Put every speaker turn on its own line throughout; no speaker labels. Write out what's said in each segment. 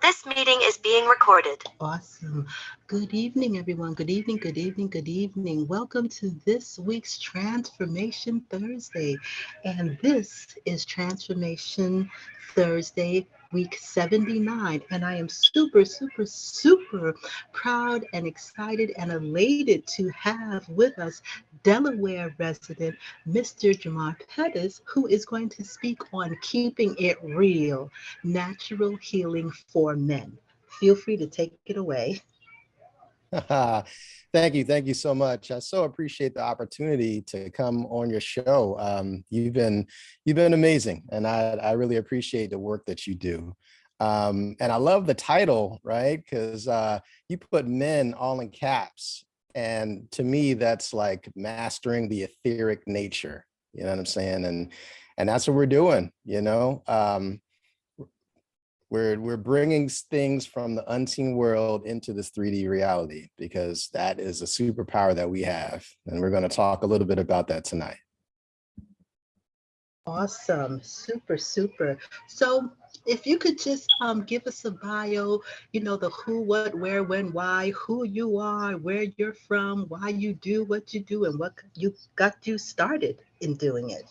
This meeting is being recorded. Awesome. Good evening, everyone. Good evening, good evening, good evening. Welcome to this week's Transformation Thursday. And this is Transformation Thursday, week 79. And I am super, super, super proud and excited and elated to have with us Delaware resident, Mr. Jamar Pettis, who is going to speak on keeping it real. Natural healing for men. Feel free to take it away.
Thank you so much. I so appreciate the opportunity to come on your show. You've been amazing, and I really appreciate the work that you do. And I love the title, right? Because you put men all in caps, and to me, that's like mastering the etheric nature. You know what I'm saying? And that's what we're doing. We're bringing things from the unseen world into this 3D reality, because that is a superpower that we have. And we're going to talk a little bit about that tonight.
Awesome. Super, super. So if you could just give us a bio, the who, what, where, when, why, who you are, where you're from, why you do what you do, and what you got you started in doing it.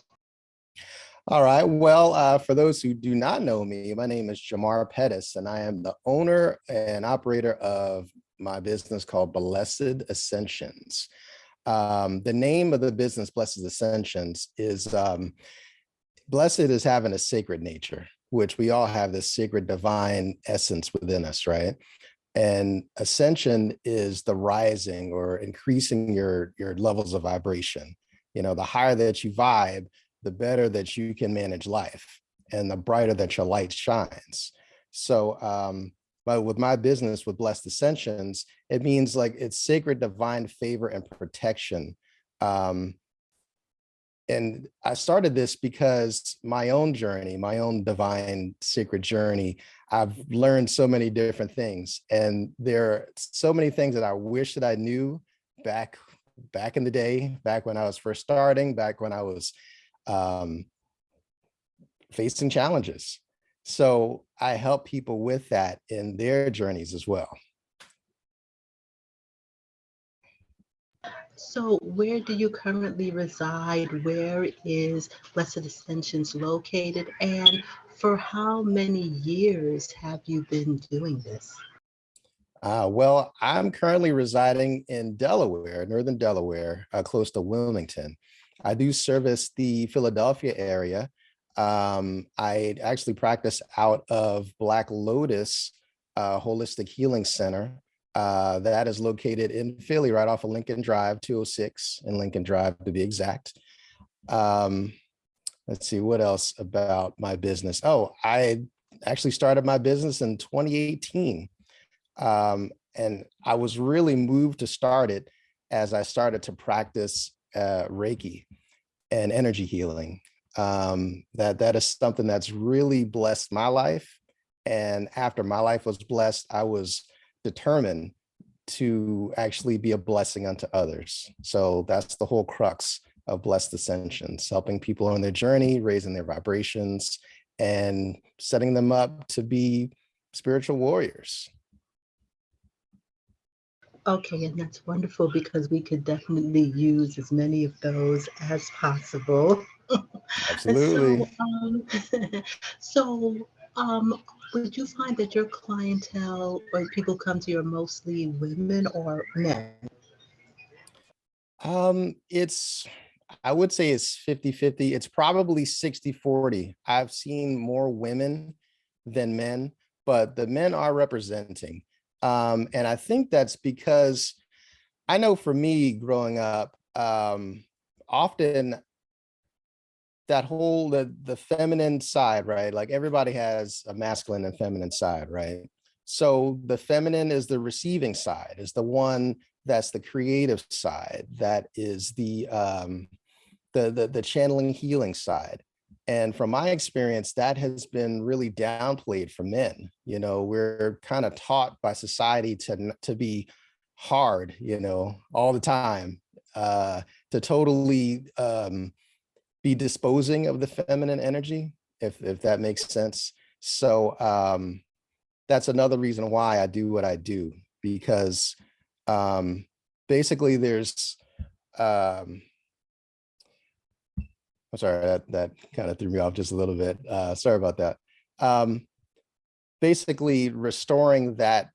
All right. Well, for those who do not know me, my name is Jamar Pettis, and I am the owner and operator of my business called Blessed Ascensions. The name of the business, Blessed Ascensions, is blessed is having a sacred nature, which we all have this sacred divine essence within us, right? And ascension is the rising or increasing your levels of vibration. The higher that you vibe, the better that you can manage life, and the brighter that your light shines. So, but with my business, with Blessed Ascensions, it means like it's sacred divine favor and protection. And I started this because my own journey, my own divine sacred journey, I've learned so many different things. And there are so many things that I wish that I knew back in the day, back when I was first starting, back when I was facing challenges. So I help people with that in their journeys as well.
So where do you currently reside? Where is Blessed Ascensions located? And for how many years have you been doing this?
Well, I'm currently residing in Delaware, northern Delaware, close to Wilmington. I do service the Philadelphia area. I actually practice out of Black Lotus Holistic Healing Center. That is located in Philly, right off of Lincoln Drive, 206 in Lincoln Drive, to be exact. Let's see, what else about my business? Oh, I actually started my business in 2018. And I was really moved to start it as I started to practice Reiki and energy healing. That is something that's really blessed my life. And after my life was blessed, I was determined to actually be a blessing unto others. So that's the whole crux of Blessed Ascensions, helping people on their journey, raising their vibrations, and setting them up to be spiritual warriors.
Okay, and that's wonderful, because we could definitely use as many of those as possible.
Absolutely.
So, would you find that your clientele or people come to you are mostly women or men?
I would say it's 50-50. It's probably 60-40. I've seen more women than men, but the men are representing. And I think that's because I know for me growing up, often that whole, the feminine side, right? Like everybody has a masculine and feminine side, right? So the feminine is the receiving side, is the one that's the creative side, that is the channeling healing side. And from my experience, that has been really downplayed for men. We're kind of taught by society to be hard, all the time, to totally be disposing of the feminine energy, if that makes sense. So that's another reason why I do what I do, because basically there's, I'm sorry, that kind of threw me off just a little bit. Sorry about that. Basically restoring that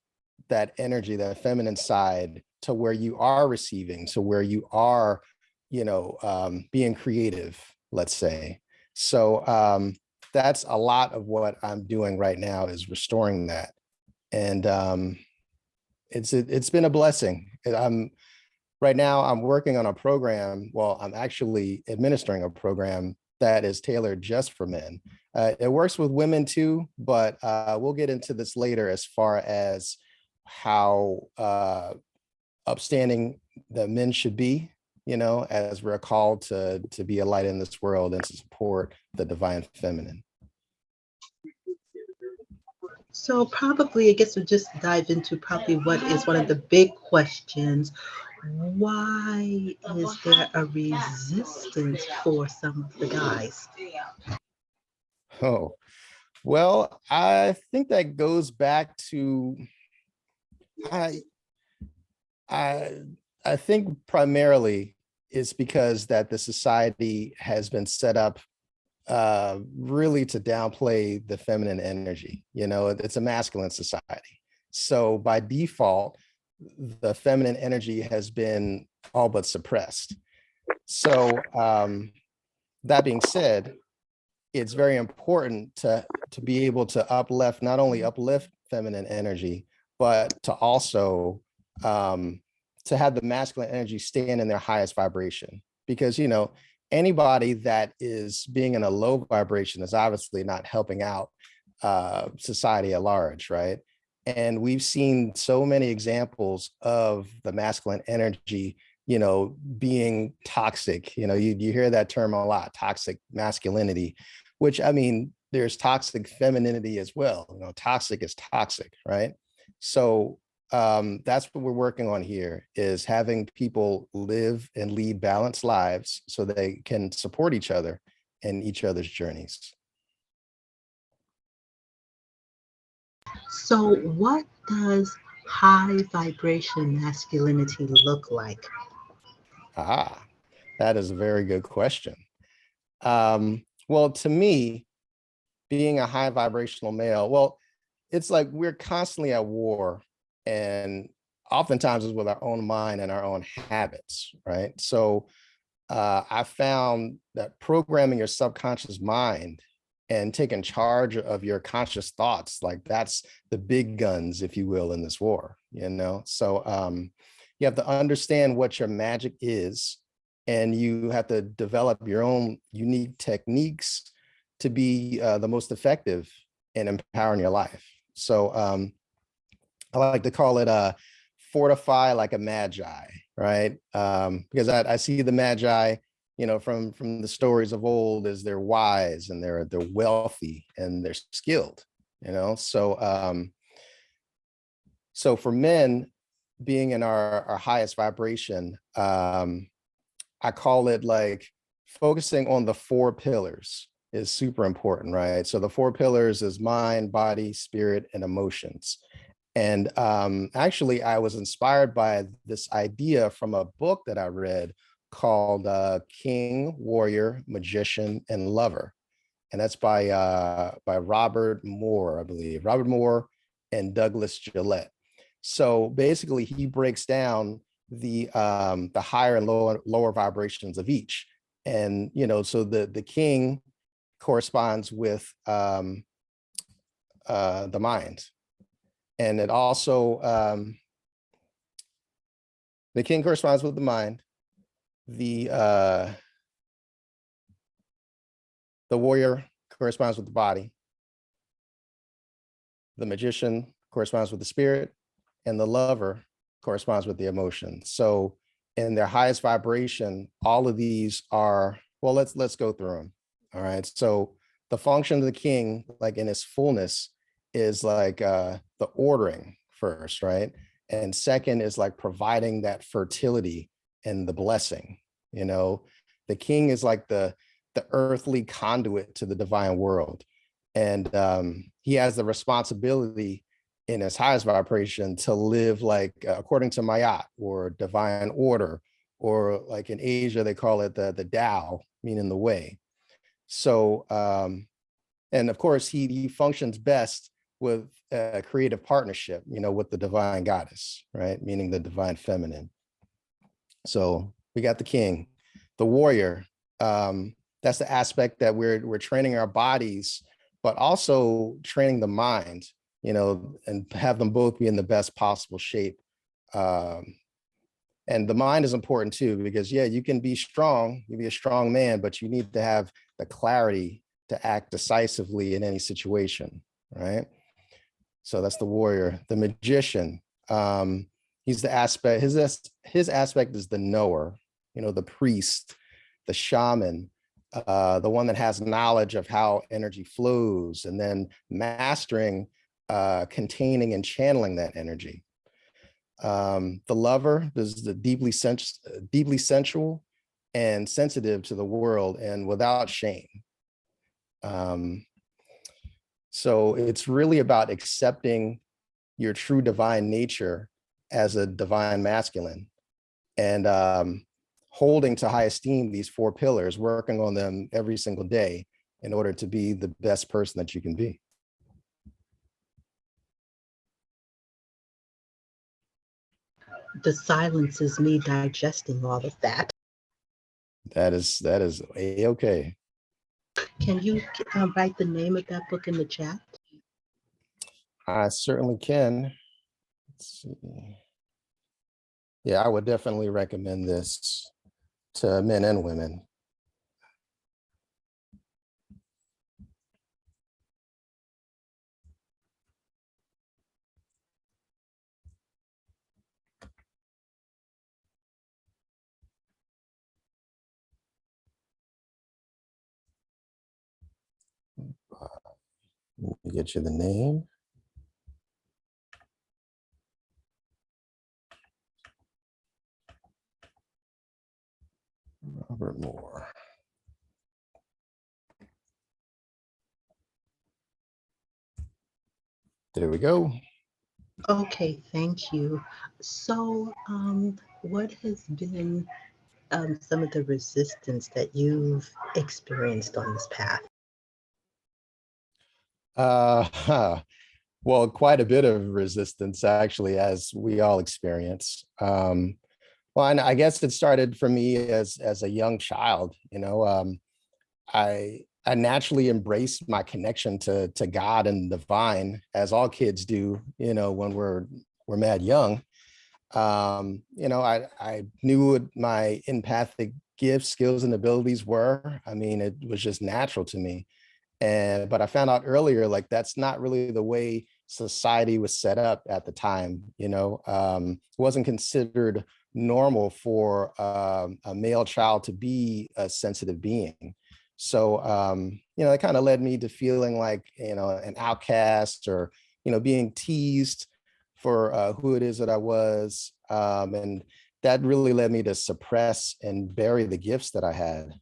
energy, that feminine side, to where you are receiving, so where you are, being creative, let's say. So that's a lot of what I'm doing right now, is restoring that. And it's been a blessing. Right now I'm working on a program. Well, I'm actually administering a program that is tailored just for men. It works with women too, but we'll get into this later, as far as how upstanding the men should be, as we're called to be a light in this world and to support the divine feminine.
So probably, I guess we'll just dive into probably what is one of the big questions. Why is there a resistance for some of the guys?
Oh, well, I think that goes back to, I I think primarily it's because that the society has been set up really to downplay the feminine energy. It's a masculine society. So by default, the feminine energy has been all but suppressed. So that being said, it's very important to be able to uplift, not only uplift feminine energy, but to also to have the masculine energy stand in their highest vibration. Because, anybody that is being in a low vibration is obviously not helping out society at large, right? And we've seen so many examples of the masculine energy, being toxic. You hear that term a lot, toxic masculinity, which, I mean, there's toxic femininity as well. Toxic is toxic, right? So that's what we're working on here, is having people live and lead balanced lives so they can support each other and each other's journeys.
So what does high vibration masculinity look like?
That is a very good question. Well, to me, being a high vibrational male, well, it's like we're constantly at war, and oftentimes it's with our own mind and our own habits, right? So I found that programming your subconscious mind and taking charge of your conscious thoughts, like that's the big guns, if you will, in this war, So you have to understand what your magic is, and you have to develop your own unique techniques to be the most effective in empowering your life. So I like to call it fortify like a magi, right? Because I see the magi, from the stories of old, as they're wise and they're wealthy and they're skilled, So so for men, being in our highest vibration, I call it like focusing on the 4 pillars is super important, right? So the 4 pillars is mind, body, spirit, and emotions. And actually, I was inspired by this idea from a book that I read called King, Warrior, Magician, and Lover. And that's by Robert Moore, I believe. Robert Moore and Douglas Gillette. So basically, he breaks down the higher and lower vibrations of each. And, so the king corresponds with the mind. And it also, the king corresponds with the mind. The warrior corresponds with the body. The magician corresponds with the spirit, and the lover corresponds with the emotion. So in their highest vibration, all of these are, well, let's go through them. All right. So the function of the king, like in its fullness, is like the ordering first, right? And second is like providing that fertility and the blessing. The king is like the earthly conduit to the divine world. And he has the responsibility in its highest vibration to live like according to Mayat or divine order, or like in Asia, they call it the Tao, meaning the way. So, and of course, he functions best with a creative partnership, with the divine goddess, right? Meaning the divine feminine. So we got the king, the warrior. That's the aspect that we're training our bodies, but also training the mind, and have them both be in the best possible shape. And the mind is important too, because yeah, you can be strong, you be a strong man, but you need to have the clarity to act decisively in any situation, right? So that's the warrior. The magician, he's the aspect, his aspect is the knower, the priest, the shaman, the one that has knowledge of how energy flows, and then mastering, containing and channeling that energy. The lover is the deeply sensual and sensitive to the world and without shame. So it's really about accepting your true divine nature as a divine masculine, and holding to high esteem these 4 pillars, working on them every single day in order to be the best person that you can be.
The silence is me digesting all of that.
That is A-okay.
Can you write the name of that book in the chat?
I certainly can. Let's see. Yeah, I would definitely recommend this to men and women. Let me get you the name. Robert Moore. There we go.
Okay, thank you. So, what has been some of the resistance that you've experienced on this path?
Well, quite a bit of resistance, actually, as we all experience. Well, and I guess it started for me as a young child. I naturally embraced my connection to God and the divine, as all kids do, when we're mad young. I knew what my empathic gifts, skills, and abilities were. I mean, it was just natural to me. But I found out earlier, like, that's not really the way society was set up at the time. It wasn't considered normal for a male child to be a sensitive being. So, it kind of led me to feeling like, an outcast, or, being teased for who it is that I was. And that really led me to suppress and bury the gifts that I had.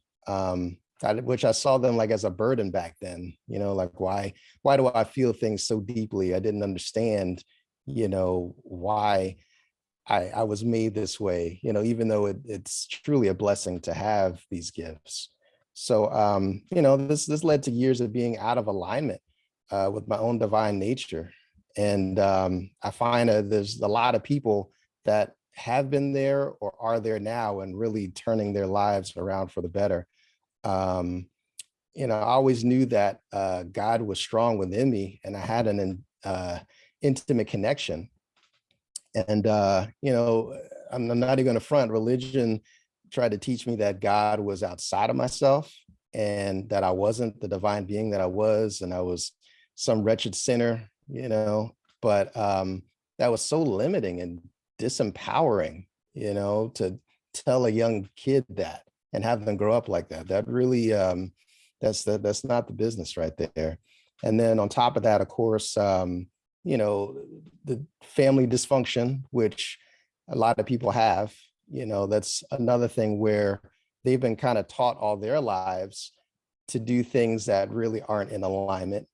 Which I saw them like as a burden back then, like, why do I feel things so deeply? I didn't understand, why I was made this way, even though it's truly a blessing to have these gifts. So, this led to years of being out of alignment with my own divine nature. And I find that there's a lot of people that have been there or are there now and really turning their lives around for the better. I always knew that God was strong within me, and I had an intimate connection. And I'm not even going to front. Religion tried to teach me that God was outside of myself, and that I wasn't the divine being that I was, and I was some wretched sinner. But that was so limiting and disempowering. To tell a young kid that and have them grow up like that. That really, that's not the business right there. And then on top of that, of course, the family dysfunction, which a lot of people have, that's another thing where they've been kind of taught all their lives to do things that really aren't in alignment.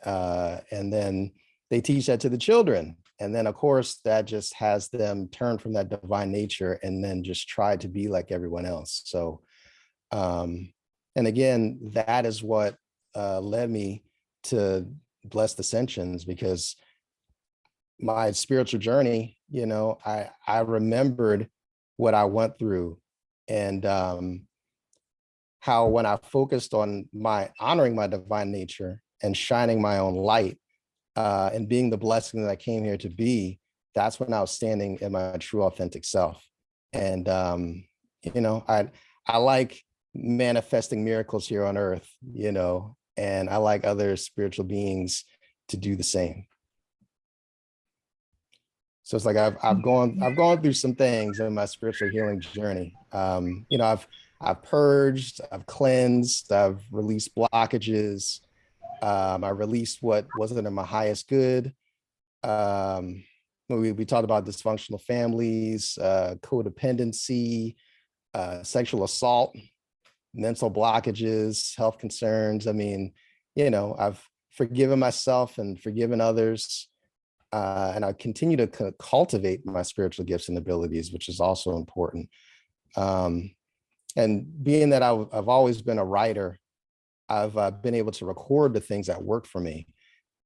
And then, they teach that to the children. And then of course that just has them turn from that divine nature and then just try to be like everyone else. So, and again, that is what led me to Blessed Ascensions, because my spiritual journey, you know, I remembered what I went through, and how when I focused on honoring my divine nature and shining my own light, and being the blessing that I came here to be, that's when I was standing in my true authentic self. And you know, I like manifesting miracles here on earth, you know, and I like other spiritual beings to do the same. So it's like I've gone through some things in my spiritual healing journey. You know, I've purged, I've cleansed, I've released blockages. I released what wasn't in my highest good. We talked about dysfunctional families, codependency, sexual assault, mental blockages, health concerns. I mean, you know, I've forgiven myself and forgiven others. And I continue to cultivate my spiritual gifts and abilities, which is also important. And being that I've always been a writer, I've been able to record the things that work for me.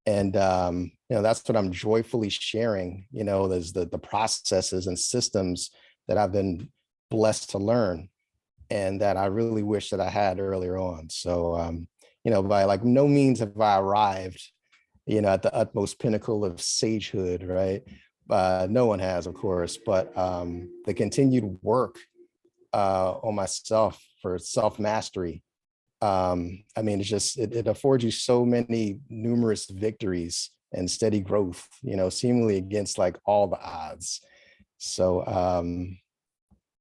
And, you know, that's what I'm joyfully sharing. You know, there's the processes and systems that I've been blessed to learn and that I really wish that I had earlier on. So, you know, by like no means have I arrived, you know, at the utmost pinnacle of sagehood, right? No one has, of course, but the continued work on myself for self-mastery, I mean, it's just, it affords you so many numerous victories and steady growth, you know, seemingly against like all the odds. So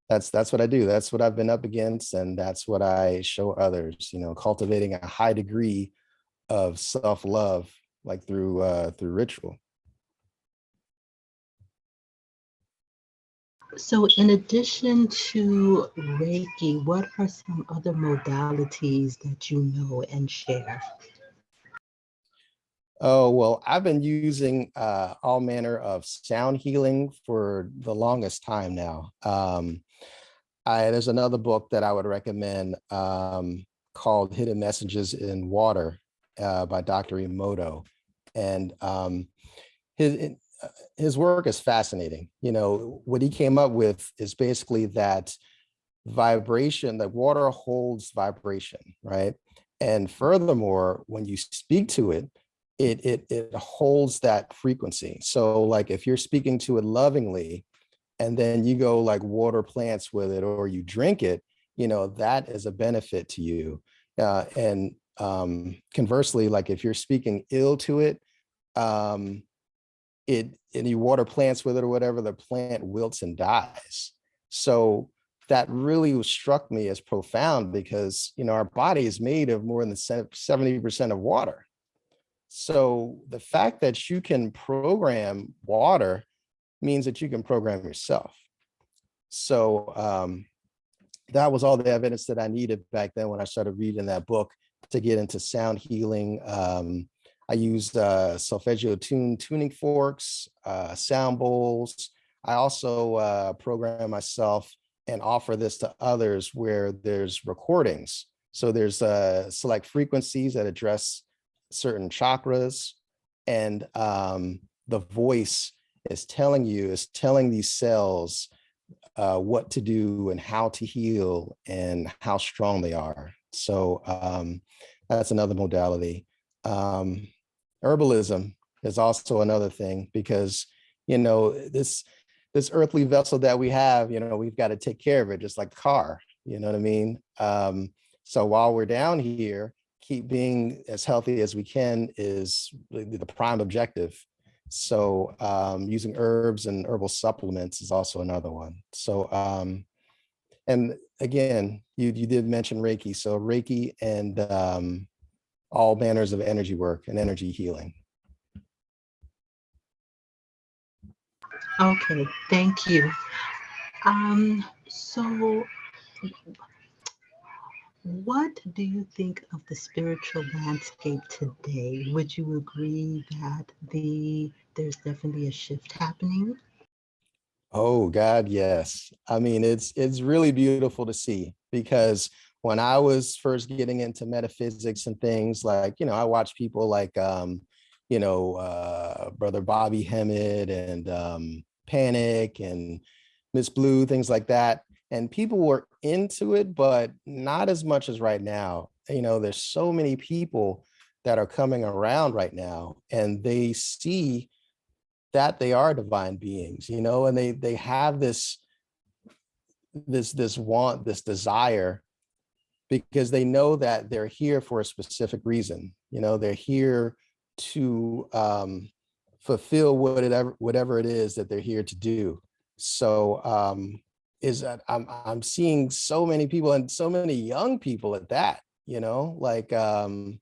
that's what I do. That's what I've been up against. And that's what I show others, you know, cultivating a high degree of self-love, like through ritual.
So in addition to Reiki, what are some other modalities that you know and share?
Oh, well, I've been using all manner of sound healing for the longest time now. There's another book that I would recommend called Hidden Messages in Water by Dr. Emoto. And his work is fascinating. You know, what he came up with is basically that vibration, that water holds vibration, right? And furthermore, when you speak to it, it holds that frequency. So like if you're speaking to it lovingly, and then you go like water plants with it, or you drink it, you know, that is a benefit to you. And conversely, like if you're speaking ill to it, and you water plants with it or whatever, the plant wilts and dies. So that really struck me as profound, because, you know, our body is made of more than 70% of water. So the fact that you can program water means that you can program yourself. So that was all the evidence that I needed back then when I started reading that book to get into sound healing. I used solfeggio tuning forks, sound bowls. I also program myself and offer this to others where there's recordings. So there's select frequencies that address certain chakras, and the voice is telling these cells what to do and how to heal and how strong they are. So that's another modality. Herbalism is also another thing, because, you know, this earthly vessel that we have, you know, we've got to take care of it just like a car, you know what I mean? So while we're down here, keep being as healthy as we can is the prime objective. So using herbs and herbal supplements is also another one. So, and again, you did mention Reiki. So Reiki and all manners of energy work and energy healing.
Okay, thank you. So What do you think of the spiritual landscape today? Would you agree that there's definitely a shift happening?
Oh God, yes. I mean, it's really beautiful to see because when I was first getting into metaphysics and things like, I watch people like Brother Bobby Hemmett and Panic and Miss Blue, things like that. And people were into it, but not as much as right now. There's so many people that are coming around right now and they see that they are divine beings, and they have this want, this desire, because they know that they're here for a specific reason. They're here to fulfill whatever it is that they're here to do. So is that I'm seeing so many people and so many young people at that, like the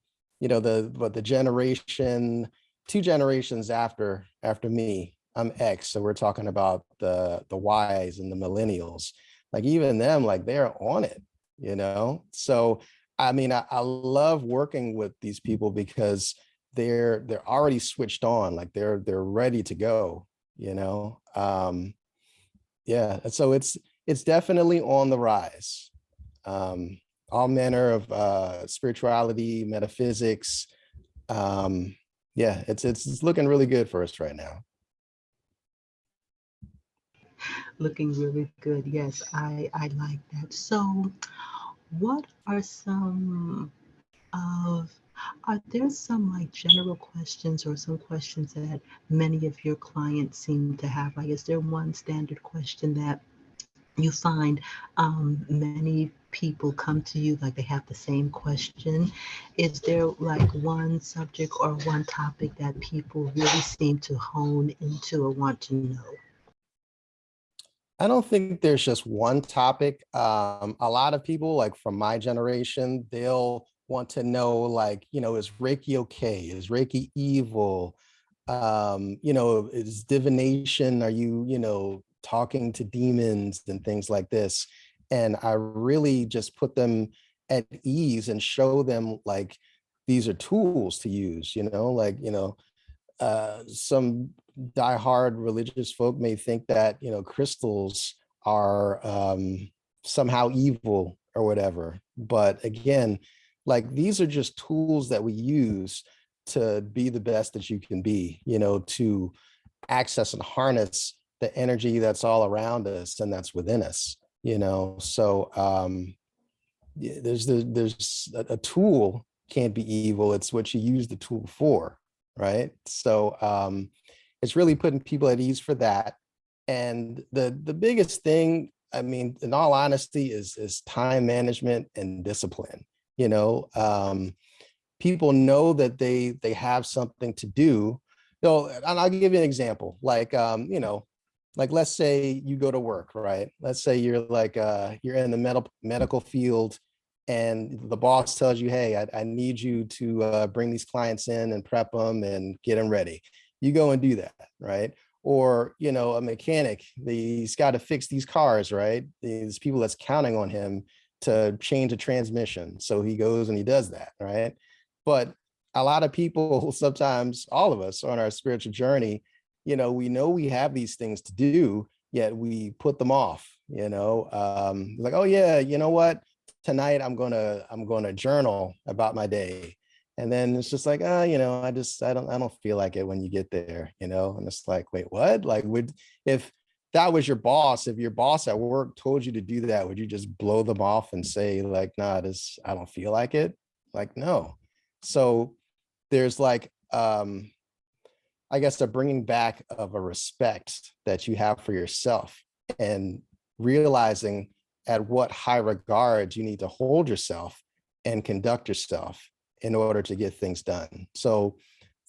generation, 2 generations after me. I'm X, so we're talking about the Ys and the millennials. Like even them, like they're on it, So I mean, I love working with these people because they're already switched on, like they're ready to go, yeah. And so it's definitely on the rise. um all manner of spirituality, metaphysics. Yeah, it's looking really good for us right now.
Looking really good. Yes, I like that. So, what are some of are there some like general questions or some questions that many of your clients seem to have? Like, is there one standard question that you find many people come to you like they have the same question? Is there like one subject or one topic that people really seem to hone into or want to know?
I don't think there's just one topic. A lot of people, like from my generation, they'll want to know, like, is Reiki okay? Is Reiki evil? Is divination, are you, talking to demons and things like this? And I really just put them at ease and show them like these are tools to use, like, some diehard religious folk may think that crystals are somehow evil or whatever, but again, like these are just tools that we use to be the best that you can be, to access and harness the energy that's all around us and that's within us, so there's a tool can't be evil, it's what you use the tool for, right? So it's really putting people at ease for that. And the biggest thing, I mean, in all honesty, is time management and discipline. People know that they have something to do. And I'll give you an example. Like like let's say you go to work, right? Let's say you're like you're in the medical field, and the boss tells you, hey, I need you to bring these clients in and prep them and get them ready. You go and do that, right? Or a mechanic, he's got to fix these cars, right? These people that's counting on him to change a transmission, so he goes and he does that, right? But a lot of people, sometimes all of us on our spiritual journey, we know we have these things to do, yet we put them off, like, oh yeah, you know what? Tonight I'm gonna journal about my day. And then it's just like, I don't feel like it when you get there, and it's like, wait, what? Like, if that was your boss, if your boss at work told you to do that, would you just blow them off and say, like, nah, I don't feel like it? Like, no. So there's like I guess a bringing back of a respect that you have for yourself, and realizing at what high regard you need to hold yourself and conduct yourself in order to get things done. So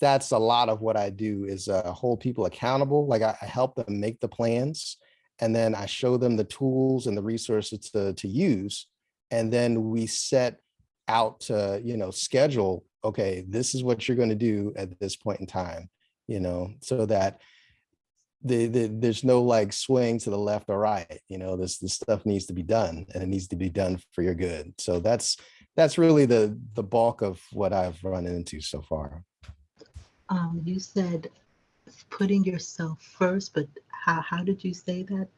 that's a lot of what I do, is hold people accountable. Like I help them make the plans, and then I show them the tools and the resources to use. And then we set out to, schedule, okay, this is what you're going to do at this point in time, so that there's no like swing to the left or right. This stuff needs to be done, and it needs to be done for your good. So that's really the bulk of what I've run into so far.
You said putting yourself first, but how did you say that?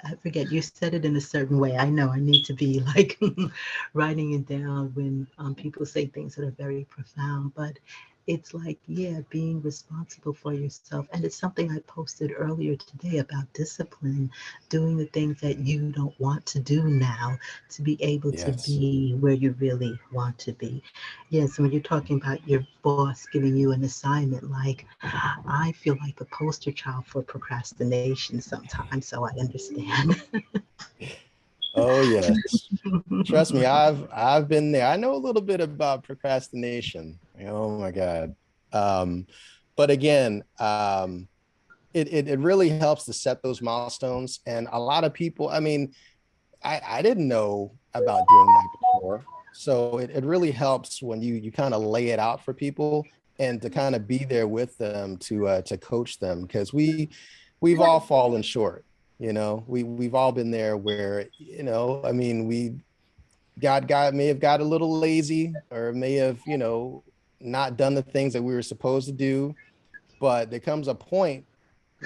I forget, you said it in a certain way. I know I need to be like writing it down when people say things that are very profound, but it's like, yeah, being responsible for yourself. And it's something I posted earlier today about discipline, doing the things that you don't want to do now to be able to
Yes.
be where you really want to be. Yes, when you're talking about your boss giving you an assignment, like I feel like the poster child for procrastination sometimes, so I understand.
Oh yes. Trust me, I've been there. I know a little bit about procrastination. Oh my God. Um, but again, it really helps to set those milestones. And a lot of people, I mean, I didn't know about doing that before. So it really helps when you kind of lay it out for people and to kind of be there with them to coach them, because we've all fallen short. We've all been there where, I mean, we may have got a little lazy, or may have, not done the things that we were supposed to do. But there comes a point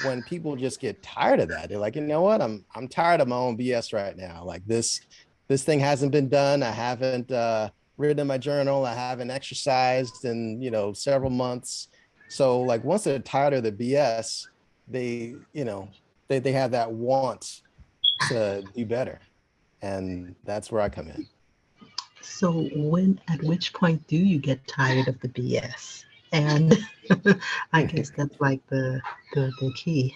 when people just get tired of that. They're like, you know what? I'm tired of my own BS right now. Like this thing hasn't been done. I haven't written in my journal. I haven't exercised in, several months. So like once they're tired of the BS, they, they have that want to do better. And that's where I come in.
So at which point do you get tired of the BS? And I guess that's like the key.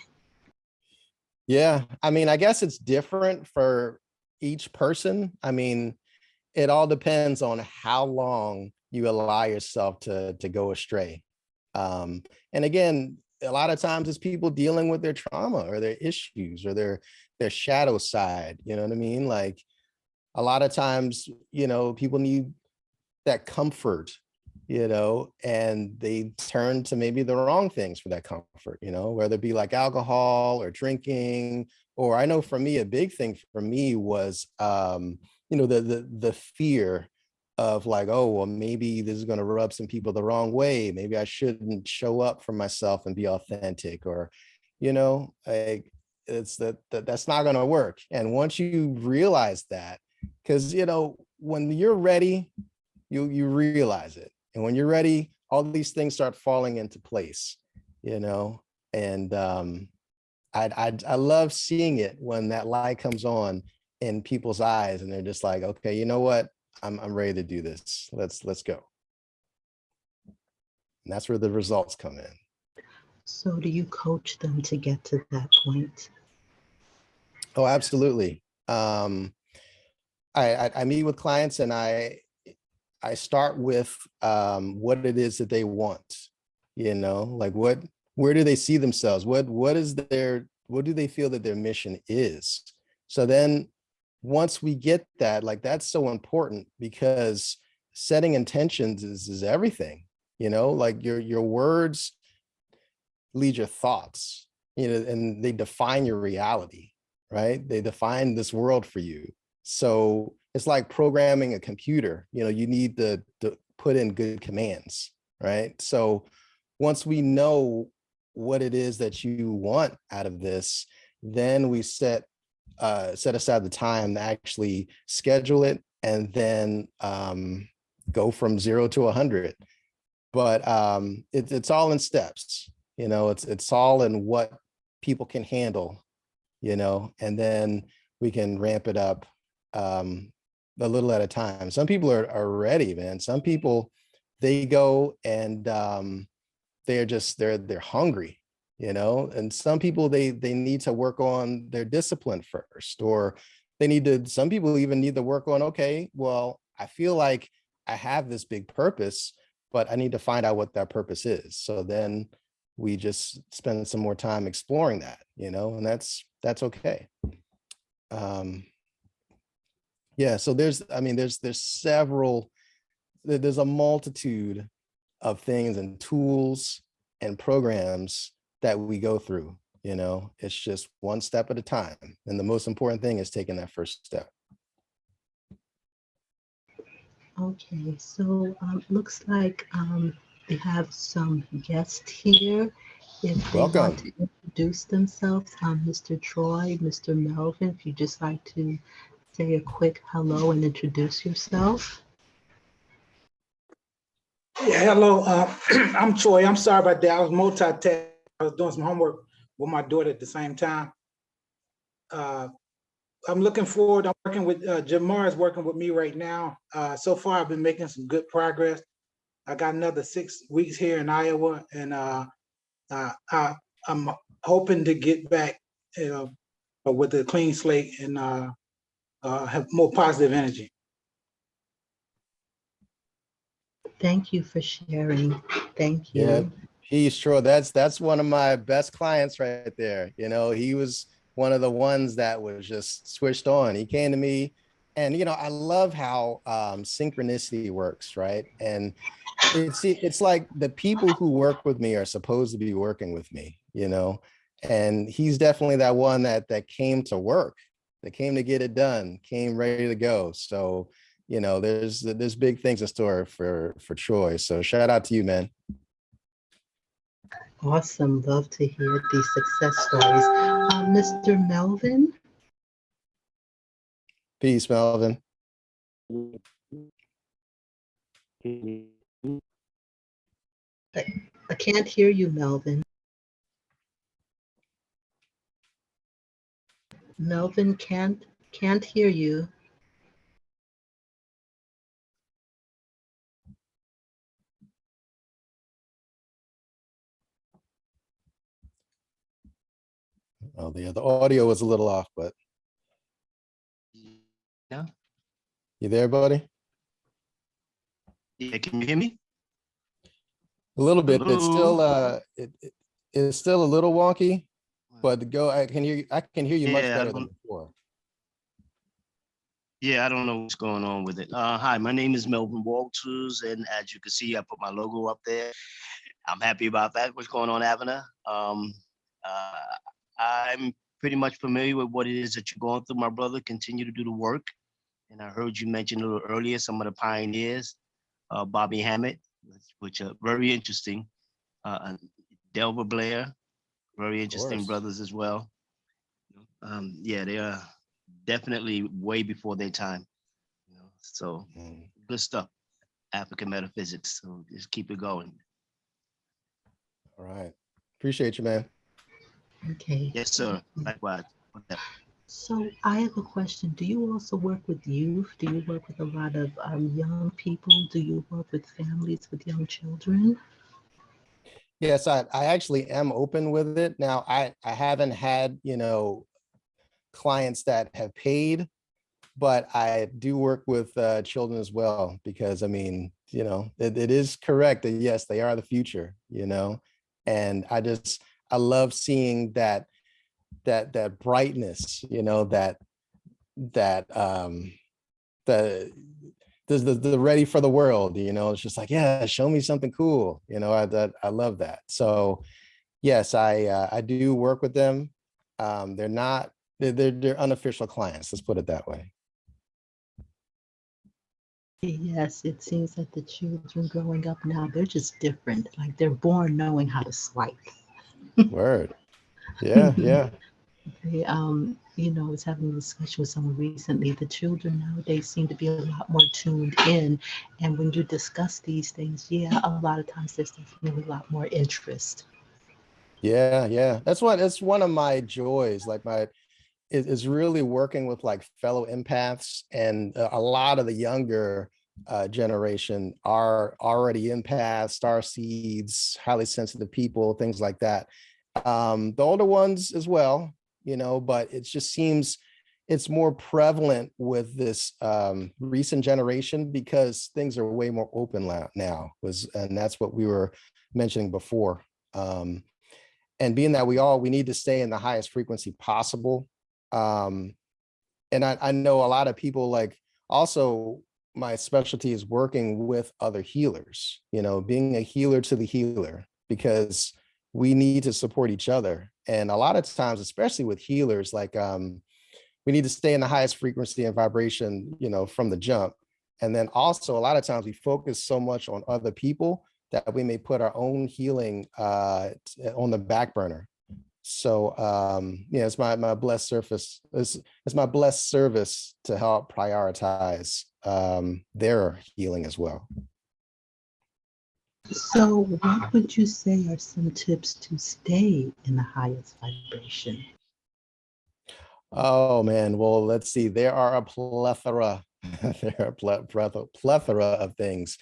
Yeah. I mean, I guess it's different for each person. I mean, it all depends on how long you allow yourself to go astray. And again, a lot of times it's people dealing with their trauma or their issues or their shadow side. You know what I mean? Like a lot of times, people need that comfort, and they turn to maybe the wrong things for that comfort, whether it be like alcohol or drinking. Or I know for me, a big thing for me was, the fear of like, oh, well, maybe this is going to rub some people the wrong way. Maybe I shouldn't show up for myself and be authentic, or, like it's that's not going to work. And once you realize that, because, when you're ready, you realize it. And when you're ready, all these things start falling into place, and I love seeing it when that light comes on in people's eyes and they're just like, okay, you know what? I'm ready to do this. Let's go. And that's where the results come in.
So do you coach them to get to that point?
Oh, absolutely. I meet with clients and I start with what it is that they want, like where do they see themselves? What do they feel that their mission is? So then once we get that, like that's so important, because setting intentions is everything, like your words lead your thoughts, and they define your reality, right? They define this world for you. So it's like programming a computer, you need to put in good commands, right? So once we know what it is that you want out of this, then we set aside the time to actually schedule it, and then go from 0 to 100. But it's all in steps, it's all in what people can handle, and then we can ramp it up a little at a time. Some people are ready, man. Some people, they go and they're hungry, and some people they need to work on their discipline first, or some people even need to work on, okay, well, I feel like I have this big purpose, but I need to find out what that purpose is. So then we just spend some more time exploring that, and that's okay. Yeah, so there's a multitude of things and tools and programs that we go through. It's just one step at a time. And the most important thing is taking that first step.
Okay, so looks like we have some guests here. If they want
Welcome.
to introduce themselves, Mr. Troy, Mr. Melvin, if you'd just like to say a quick hello and introduce yourself.
Yeah, hello. I'm Troy. I'm sorry about that. I was multitasking. I was doing some homework with my daughter at the same time. I'm looking forward. I'm working with Jamar is working with me right now. So far, I've been making some good progress. I got another 6 weeks here in Iowa, and I'm hoping to get back with a clean slate and have more positive energy.
Thank you for sharing. Thank you.
Yeah, he's Troy. That's one of my best clients right there. He was one of the ones that was just switched on. He came to me, and I love how synchronicity works, right? And it's like the people who work with me are supposed to be working with me, and he's definitely that one that came to work, that came to get it done, came ready to go. So there's big things in store for Troy. So shout out to you, man.
Awesome. Love to hear these success stories. Mr. Melvin.
Peace, Melvin.
I can't hear you, Melvin. Melvin can't hear you.
Oh, the audio was a little off, but
Yeah.
You there, buddy?
Yeah, can you hear me?
A little bit.
Hello?
It's still it's still a little wonky, but I can hear you much better than before.
Yeah, I don't know what's going on with it. Hi, my name is Melvin Walters, and as you can see, I put my logo up there. I'm happy about that. What's going on, Abena? I'm pretty much familiar with what it is that you're going through, my brother. Continue to do the work. And I heard you mention a little earlier some of the pioneers, Bobby Hammett, which are very interesting. Delbert Blair, very interesting brothers as well. Yeah, they are definitely way before their time. So good stuff. African metaphysics. So just keep it going.
All right. Appreciate you, man.
Okay.
Yes, sir. Likewise.
So I have a question. Do you also work with youth? Do you work with a lot of young people? Do you work with families with young children?
Yes, I actually am open with it. Now, I haven't had, clients that have paid, but I do work with children as well, because it is correct that yes, they are the future, and I love seeing that brightness, the ready for the world, it's just like, yeah, show me something cool, I love that. So yes, I do work with them. They're unofficial clients, let's put it that way.
Yes, it seems that the children growing up now, they're just different. Like they're born knowing how to swipe.
Word. Yeah.
They, I was having a discussion with someone recently. The children nowadays seem to be a lot more tuned in. And when you discuss these things, yeah, a lot of times there's definitely a lot more interest.
Yeah. That's one of my joys. Like is really working with like fellow empaths, and a lot of the younger generation are already empaths, star seeds, highly sensitive people, things like that. The older ones as well, but it just seems it's more prevalent with this recent generation, because things are way more open now, and that's what we were mentioning before. And being that we need to stay in the highest frequency possible. And I know a lot of people, like, also my specialty is working with other healers, being a healer to the healer, because we need to support each other. And a lot of times, especially with healers, like we need to stay in the highest frequency and vibration, from the jump. And then also a lot of times we focus so much on other people that we may put our own healing on the back burner. So it's my blessed service. It's my blessed service to help prioritize their healing as well.
So what would you say are some tips to stay in the highest vibration?
Oh man, well, let's see. There are a plethora, plethora of things.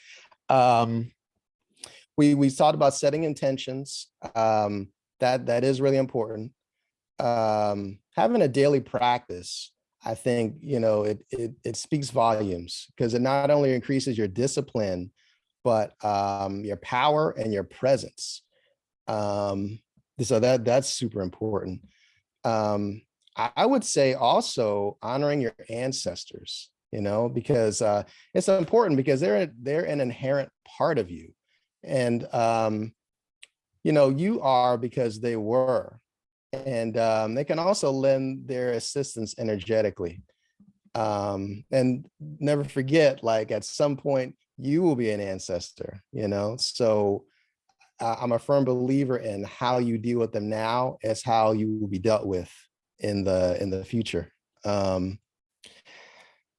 We talked about setting intentions. That is really important. Having a daily practice, I think, it speaks volumes, because it not only increases your discipline, but your power and your presence. So that's super important. I would say also honoring your ancestors, because it's important, because they're an inherent part of you. And, you are because they were. And they can also lend their assistance energetically. And never forget, like, at some point, you will be an ancestor, So I'm a firm believer in how you deal with them now is how you will be dealt with in the future. Let's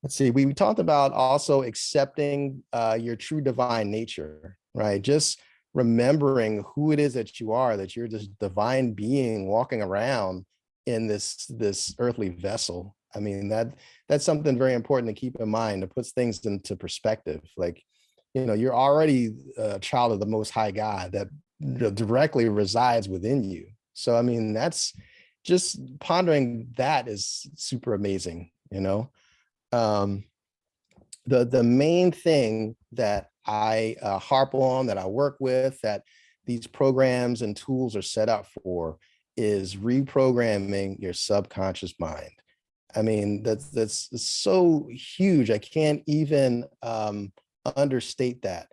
see, we talked about also accepting your true divine nature, right? Just remembering who it is that you are, that you're this divine being walking around in this earthly vessel. I mean, that's something very important to keep in mind. It puts things into perspective. Like, you're already a child of the Most High God that directly resides within you. So, I mean, that's just pondering that is super amazing. The main thing that I harp on, that I work with, that these programs and tools are set up for, is reprogramming your subconscious mind. I mean, that's so huge. I can't even understate that.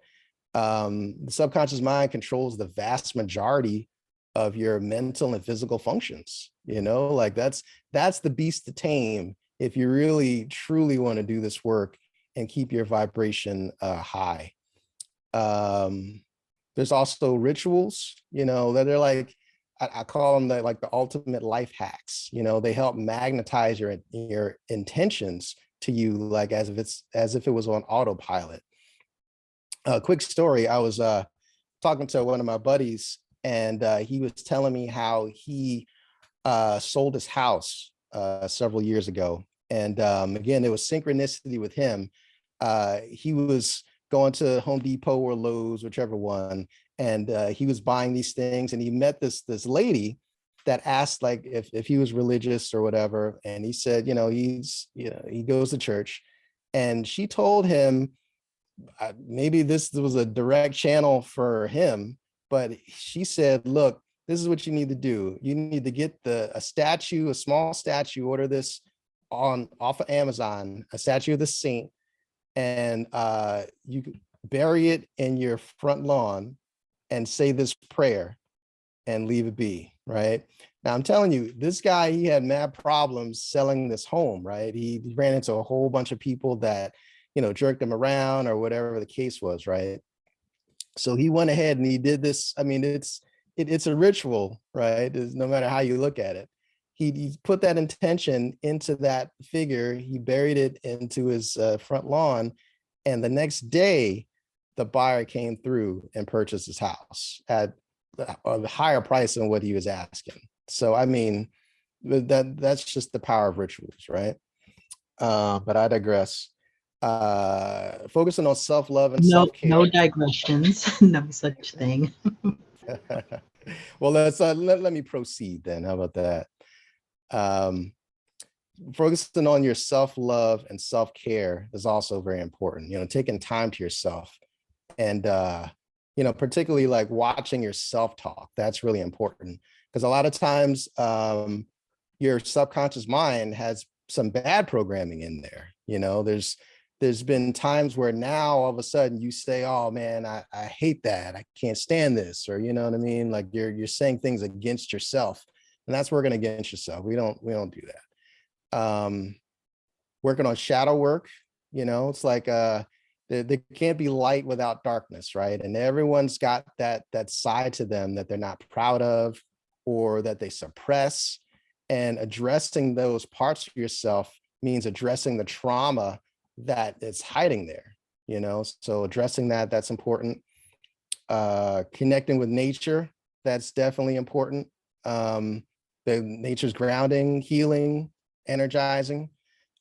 The subconscious mind controls the vast majority of your mental and physical functions. Like that's the beast to tame if you really truly want to do this work and keep your vibration high. There's also rituals, that are like, I call them the ultimate life hacks. They help magnetize your intentions to you, like as if it was on autopilot. A quick story. I was talking to one of my buddies, and he was telling me how he sold his house several years ago. And again, there was synchronicity with him. He was going to Home Depot or Lowe's, whichever one, and he was buying these things, and he met this lady that asked, like, if he was religious or whatever, and he said, he goes to church, and she told him, maybe this was a direct channel for him, but she said, look, this is what you need to do. You need to get a small statue, order this off of Amazon, a statue of the saint, and you bury it in your front lawn and say this prayer and leave it be, right? Now, I'm telling you, this guy, he had mad problems selling this home, right? He ran into a whole bunch of people that, jerked him around or whatever the case was, right? So he went ahead and he did this. I mean, it's a ritual, right? No matter how you look at it. He put that intention into that figure. He buried it into his front lawn. And the next day, the buyer came through and purchased his house at a higher price than what he was asking. So, I mean, that's just the power of rituals, right? But I digress. Focusing on self-love and self-care.
No digressions, no such thing.
Well, let me proceed then. How about that? Focusing on your self-love and self-care is also very important. Taking time to yourself, and particularly like watching your self-talk. That's really important, because a lot of times your subconscious mind has some bad programming in there. there's been times where now all of a sudden you say, oh man, I hate that. I can't stand this. Or, you know what I mean? Like you're saying things against yourself, and that's working against yourself. We don't do that. Working on shadow work, you know, it's like, there can't be light without darkness, right? And everyone's got that side to them that they're not proud of or that they suppress. And addressing those parts of yourself means addressing the trauma that is hiding there, you know? So addressing that's important. Connecting with nature, that's definitely important. The nature's grounding, healing, energizing.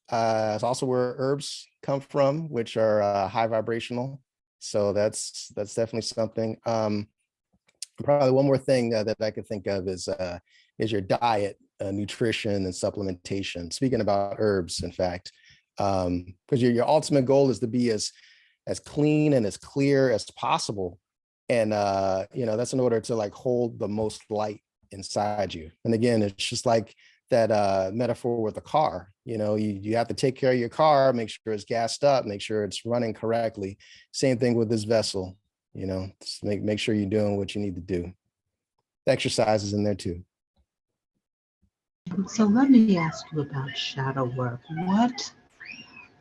It's also where herbs come from, which are high vibrational. So that's definitely something. Probably one more thing that I could think of is your diet, nutrition, and supplementation. Speaking about herbs, in fact, because your ultimate goal is to be as clean and as clear as possible, and you know, that's in order to like hold the most light inside you. And again, it's just like that metaphor with the car. You know, you have to take care of your car, make sure it's gassed up, make sure it's running correctly. Same thing with this vessel. You know, just make sure you're doing what you need to do. Exercise is in there too.
So let me ask you about shadow work.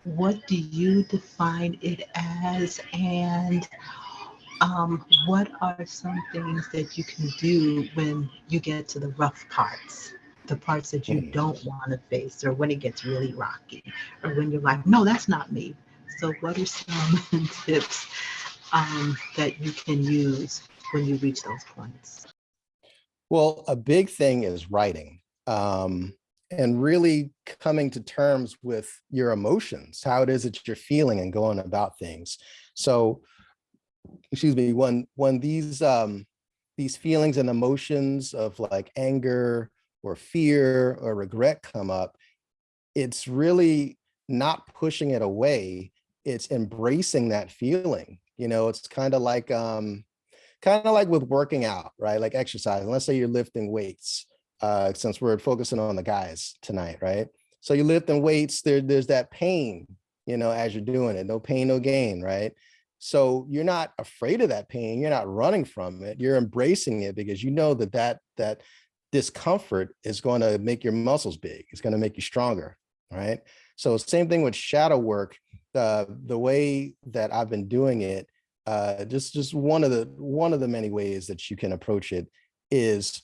What do you define it as, and what are some things that you can do when you get to the rough parts, the parts that you don't want to face, or when it gets really rocky, or when you're like, no, that's not me? So what are some tips that you can use when you reach those points?
Well, a big thing is writing, and really coming to terms with your emotions, how it is that you're feeling and going about things. So, excuse me, when these feelings and emotions of like anger or fear or regret come up, it's really not pushing it away. It's embracing that feeling. You know, it's kind of like with working out, right? Like exercise. Let's say you're lifting weights, since we're focusing on the guys tonight, right? So you're lifting weights, there's that pain, you know, as you're doing it. No pain, no gain, right? So you're not afraid of that pain. You're not running from it. You're embracing it because you know that discomfort is going to make your muscles big. It's going to make you stronger, right? So same thing with shadow work. The way that I've been doing it, just one of the many ways that you can approach it is,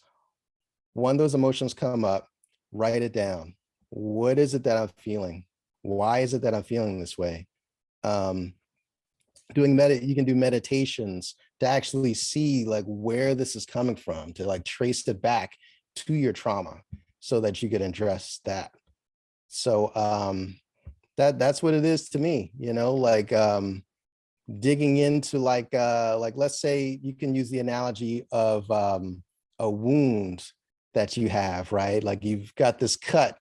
when those emotions come up, write it down. What is it that I'm feeling? Why is it that I'm feeling this way? You can do meditations to actually see like where this is coming from, to like trace it back to your trauma so that you can address that. So that's what it is to me, you know, like digging into like let's say you can use the analogy of a wound that you have, right? Like you've got this cut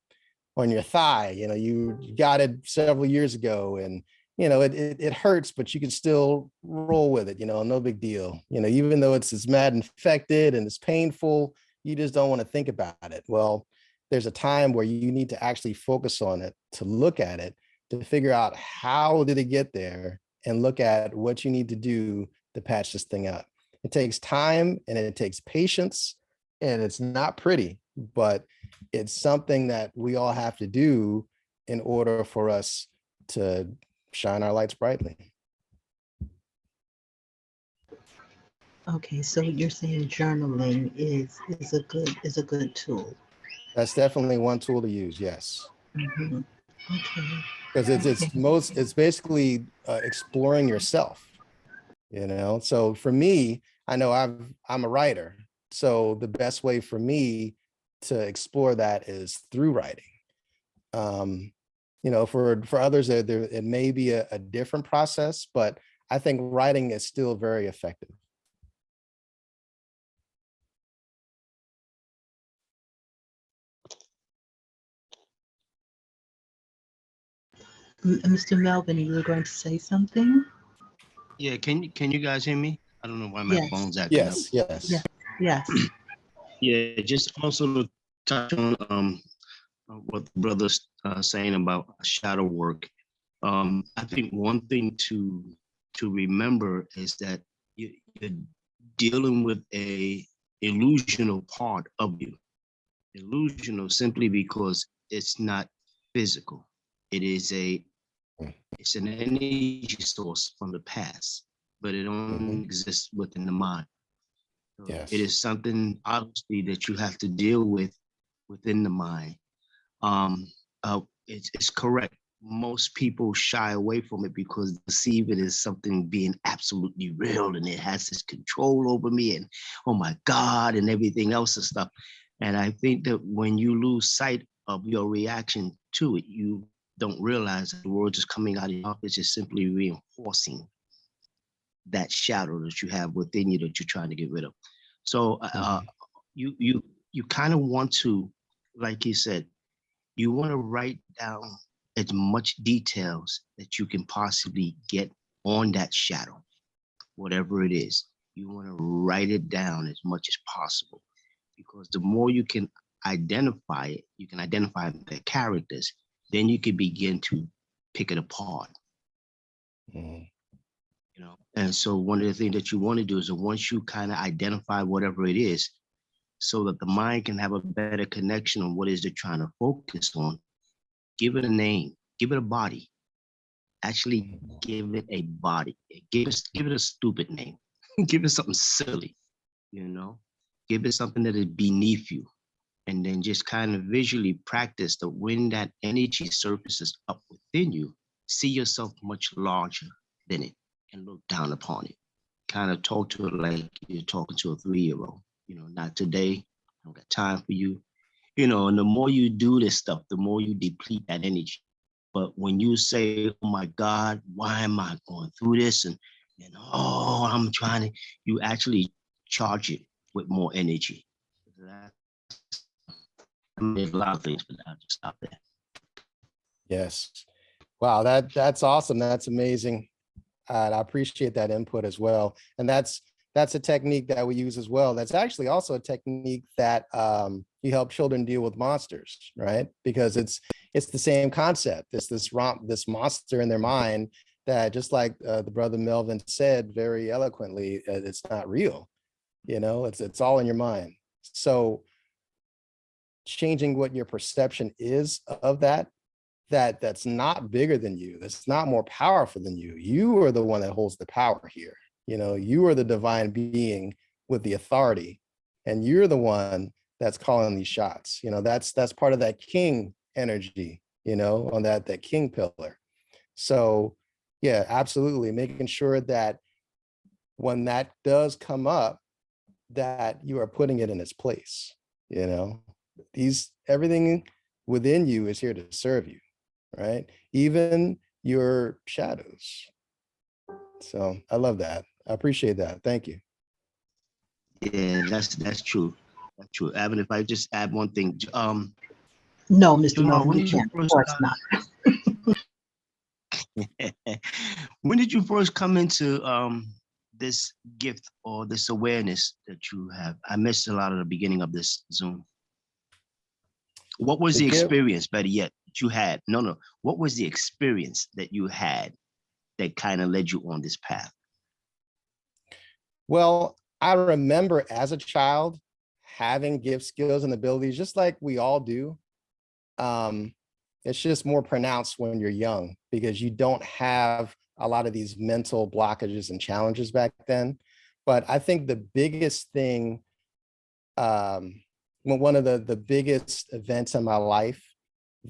on your thigh, you know, you got it several years ago, and you know it hurts, but you can still roll with it, you know, no big deal, you know, even though it's mad infected and it's painful, you just don't want to think about it. Well, there's a time where you need to actually focus on it, to look at it, to figure out how did it get there, and look at what you need to do to patch this thing up. It takes time and it takes patience, and it's not pretty, but it's something that we all have to do in order for us to shine our lights brightly.
Okay, so you're saying journaling is a good tool.
That's definitely one tool to use, yes.
Mm-hmm. Okay.
Because it's basically exploring yourself, you know. So for me, I know I'm a writer, so the best way for me to explore that is through writing. You know, for others, it may be a different process, but I think writing is still very effective.
Mr. Melvin, you were going to say something?
Yeah, can you guys hear me? I don't know why my phone's acting up.
Yes.
Yeah, just also to touch on what the brother's saying about shadow work. I think one thing to remember is that you're dealing with a illusional part of you. Illusional simply because it's not physical. It is it's an energy source from the past, but it only exists within the mind. So
Yes.
it is something obviously that you have to deal with within the mind. It's correct. Most people shy away from it because they perceive it as something being absolutely real and it has this control over me and oh my God and everything else and stuff. And I think that when you lose sight of your reaction to it, you don't realize that the words is coming out of your mouth is just simply reinforcing that shadow that you have within you that you're trying to get rid of. So you kind of want to, like you said, you want to write down as much details that you can possibly get on that shadow, whatever it is. You want to write it down as much as possible, because the more you can identify it, you can identify the characters, then you can begin to pick it apart. You know, and so one of the things that you want to do is that once you kind of identify whatever it is, so that the mind can have a better connection on what it is they're trying to focus on, give it a name, give it a body. Actually give it a body. Give it a stupid name. Give it something silly, you know? Give it something that is beneath you. And then just kind of visually practice that when that energy surfaces up within you, see yourself much larger than it and look down upon it. Kind of talk to it like you're talking to a 3-year-old. You know, not today. I don't got time for you. You know, and the more you do this stuff, the more you deplete that energy. But when you say, oh my God, why am I going through this? And oh, I'm trying to, you actually charge it with more energy. I mean, there's a lot of things, but I'll just stop there.
Yes. Wow, that's awesome. That's amazing. I appreciate that input as well. And that's a technique that we use as well. That's actually also a technique that you help children deal with monsters, right? Because it's the same concept. It's this monster in their mind that, just like the brother Melvin said very eloquently, it's not real. You know, it's all in your mind. So changing what your perception is of that's not bigger than you, that's not more powerful than you. You are the one that holds the power here. You know, you are the divine being with the authority, and you're the one that's calling these shots. You know, that's part of that king energy, you know, on that king pillar. So yeah, absolutely. Making sure that when that does come up, that you are putting it in its place. You know, everything within you is here to serve you, right? Even your shadows. So I love that. I appreciate that. Thank you.
Yeah, that's true. That's true. Abin, if I just add one thing,
No, Mr.
Jamar,
Melvin,
when
you
did you
can't. Of
first
course not.
when did you first come into this gift or this awareness that you have? I missed a lot of the beginning of this Zoom. What was the experience, better yet, that you had? No. What was the experience that you had that kind of led you on this path?
Well, I remember as a child having gift, skills, and abilities, just like we all do. It's just more pronounced when you're young because you don't have a lot of these mental blockages and challenges back then. But I think the biggest thing, one of the biggest events in my life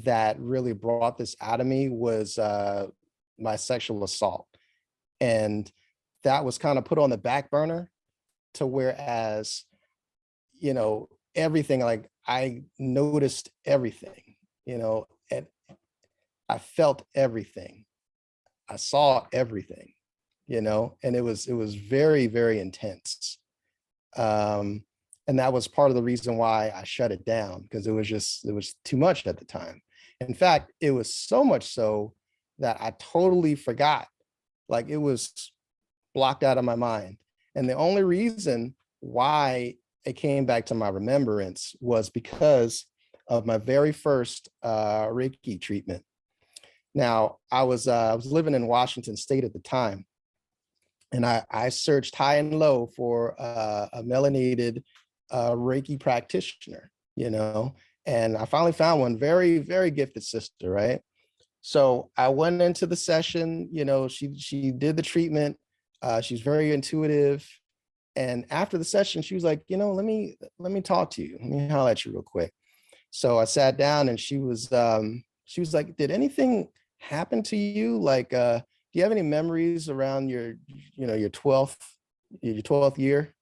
that really brought this out of me was my sexual assault. And that was kind of put on the back burner to whereas, you know, everything, like I noticed everything, you know, and I felt everything. I saw everything, you know, and it was very, very intense. And that was part of the reason why I shut it down, because it was too much at the time. In fact, it was so much so that I totally forgot, like it was blocked out of my mind. And the only reason why it came back to my remembrance was because of my very first Reiki treatment. Now, I was living in Washington State at the time, and I searched high and low for a melanated Reiki practitioner, you know, and I finally found one, very, very gifted sister, right? So I went into the session, you know, she did the treatment. She's very intuitive. And after the session, she was like, you know, let me talk to you. Let me holler at you real quick. So I sat down, and she was like, did anything happen to you? Like, do you have any memories around your 12th year?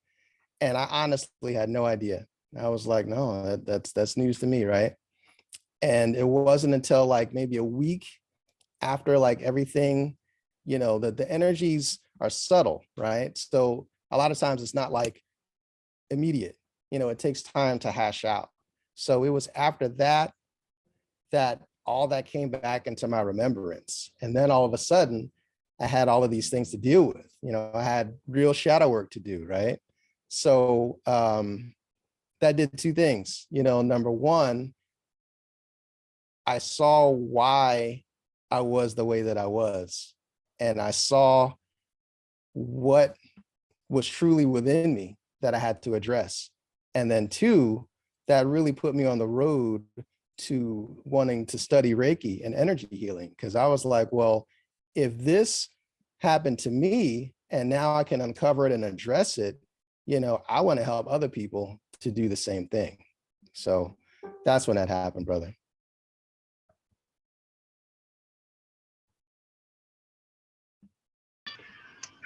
And I honestly had no idea. I was like, no, that's news to me, right? And it wasn't until like maybe a week after like everything, you know, that the energies are subtle, right? So a lot of times it's not like immediate, you know, it takes time to hash out. So it was after that all that came back into my remembrance. And then all of a sudden, I had all of these things to deal with. You know, I had real shadow work to do, right? So that did two things. You know, number one, I saw why I was the way that I was. And I saw what was truly within me that I had to address. And then two, that really put me on the road to wanting to study Reiki and energy healing. Because I was like, well, if this happened to me and now I can uncover it and address it, you know, I want to help other people to do the same thing. So that's when that happened, brother.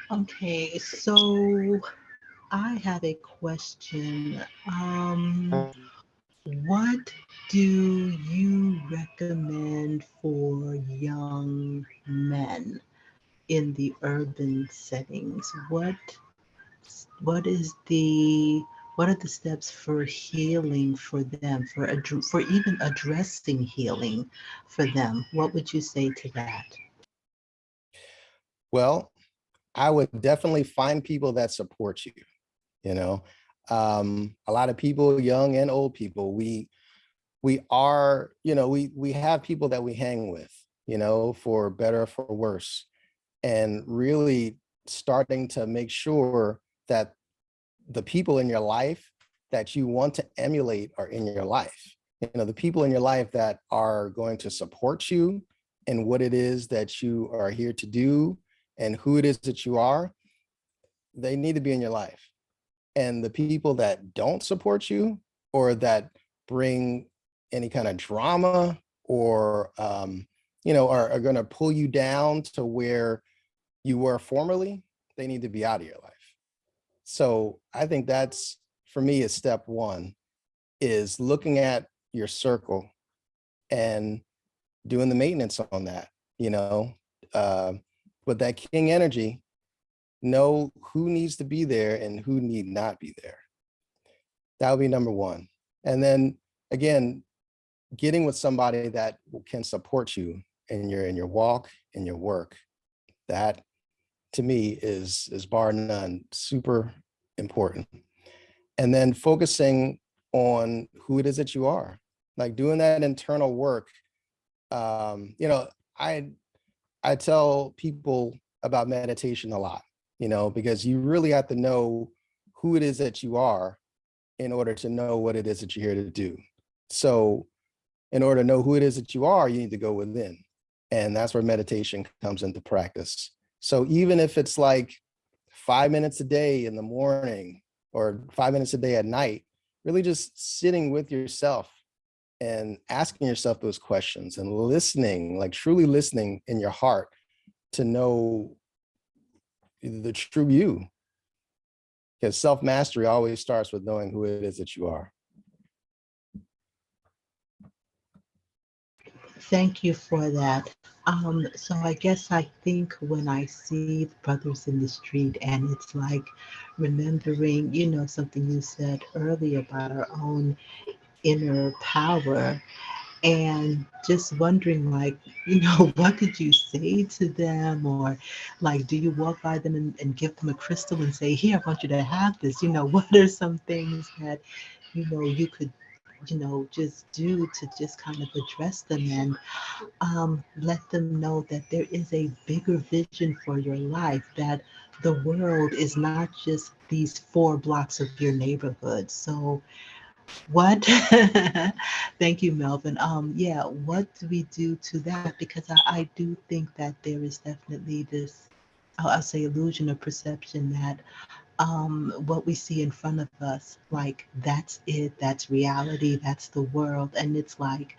Okay, so I have a question. What do you recommend for young men in the urban settings? What is the what are the steps for healing for them, for even addressing healing for them? What would you say to that?
Well, I would definitely find people that support you. You know, a lot of people, young and old people, we are, you know, we have people that we hang with, you know, for better or for worse, and really starting to make sure that the people in your life that you want to emulate are in your life. You know, the people in your life that are going to support you in what it is that you are here to do and who it is that you are, they need to be in your life. And the people that don't support you or that bring any kind of drama or, you know, are going to pull you down to where you were formerly, they need to be out of your life. So I think that's, for me, is step one, is looking at your circle and doing the maintenance on that, you know, with that king energy, know who needs to be there and who need not be there. That would be number one. And then again, getting with somebody that can support you in your walk and your work. That to me is bar none super important. And then focusing on who it is that you are, like doing that internal work. You know, I tell people about meditation a lot, you know, because you really have to know who it is that you are in order to know what it is that you're here to do. So in order to know who it is that you are, you need to go within. And that's where meditation comes into practice. So even if it's like 5 minutes a day in the morning or 5 minutes a day at night, really just sitting with yourself and asking yourself those questions and listening, like truly listening in your heart to know the true you. Because self-mastery always starts with knowing who it is that you are.
Thank you for that. So I guess I think when I see the brothers in the street, and it's like remembering, you know, something you said earlier about our own inner power, and just wondering, like, you know, what did you say to them? Or like, do you walk by them and give them a crystal and say, here, I want you to have this? You know, what are some things that, you know, you could just do to just kind of address them and let them know that there is a bigger vision for your life, that the world is not just these 4 blocks of your neighborhood. So what? Thank you, Melvin. Yeah, what do we do to that? Because I do think that there is definitely this, I'll say, illusion or perception that what we see in front of us, like that's it, that's reality, that's the world. And it's like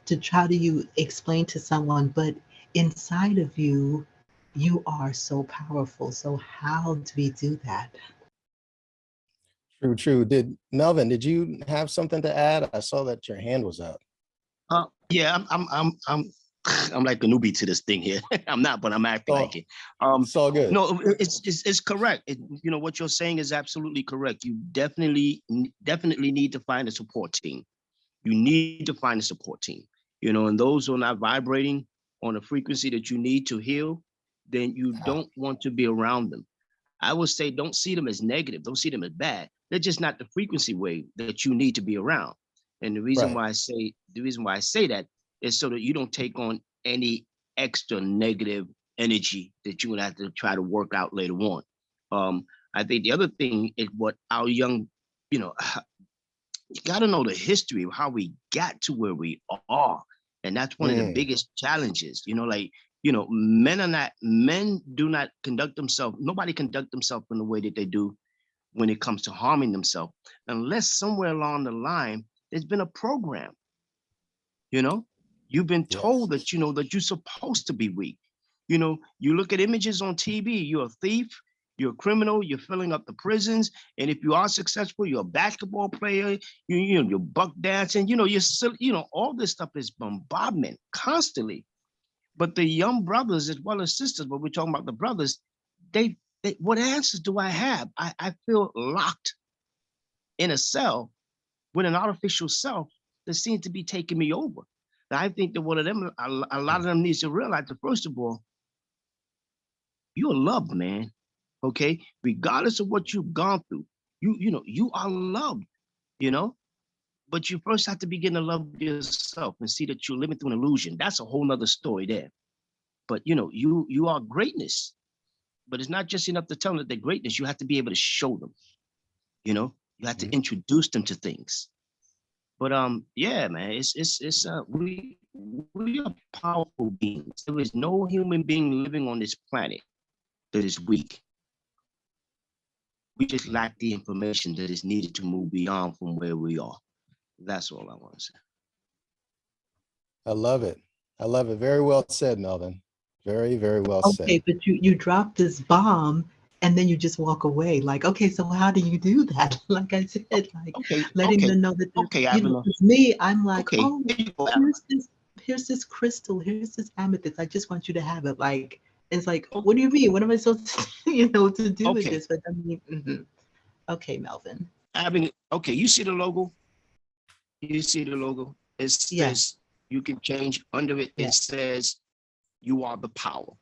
to try to you explain to someone, but inside of you, you are so powerful. So how do we do that?
True, true. Melvin, did you have something to add? I saw that your hand was up.
Yeah, I'm like a newbie to this thing here. I'm not, but I'm acting like it.
It's all good.
No, it's correct. What you're saying is absolutely correct. You definitely need to find a support team. You need to find a support team. And those who are not vibrating on a frequency that you need to heal, then you don't want to be around them. I would say don't see them as negative. Don't see them as bad. They're just not the frequency wave that you need to be around. And the reason why I say that is so that you don't take on any extra negative energy that you would have to try to work out later on. I think the other thing is what our young, you got to know the history of how we got to where we are. And that's one of the biggest challenges, men do not conduct themselves. Nobody conduct themselves in the way that they do when it comes to harming themselves, unless somewhere along the line, there's been a program, you've been told that, that you're supposed to be weak. You look at images on TV, you're a thief, you're a criminal, you're filling up the prisons. And if you are successful, you're a basketball player, you're buck dancing, all this stuff is bombardment constantly. But the young brothers as well as sisters, but we're talking about the brothers, they what answers do I have? I feel locked in a cell with an artificial self that seems to be taking me over. And I think that one of them, a lot of them needs to realize that, first of all, you're loved, man. Okay, regardless of what you've gone through, you are loved, but you first have to begin to love yourself and see that you're living through an illusion. That's a whole nother story there. But you are greatness. But it's not just enough to tell them that they're greatness. You have to be able to show them. You have to introduce them to things. But yeah, man, we are powerful beings. There is no human being living on this planet that is weak. We just lack the information that is needed to move beyond from where we are. That's all I want to say.
I love it. I love it. Very well said, Melvin. Very, very well said.
Okay, but you dropped this bomb and then you just walk away. Like, okay, so how do you do that? Like I said, letting them know that, with me, I'm like, here's this crystal, here's this amethyst. I just want you to have it. Like, it's like, what do you mean? What am I supposed to, to do with this? But I mean, okay, Melvin.
Okay, you see the logo? You see the logo? It says, you can change under it. It says, you are the power.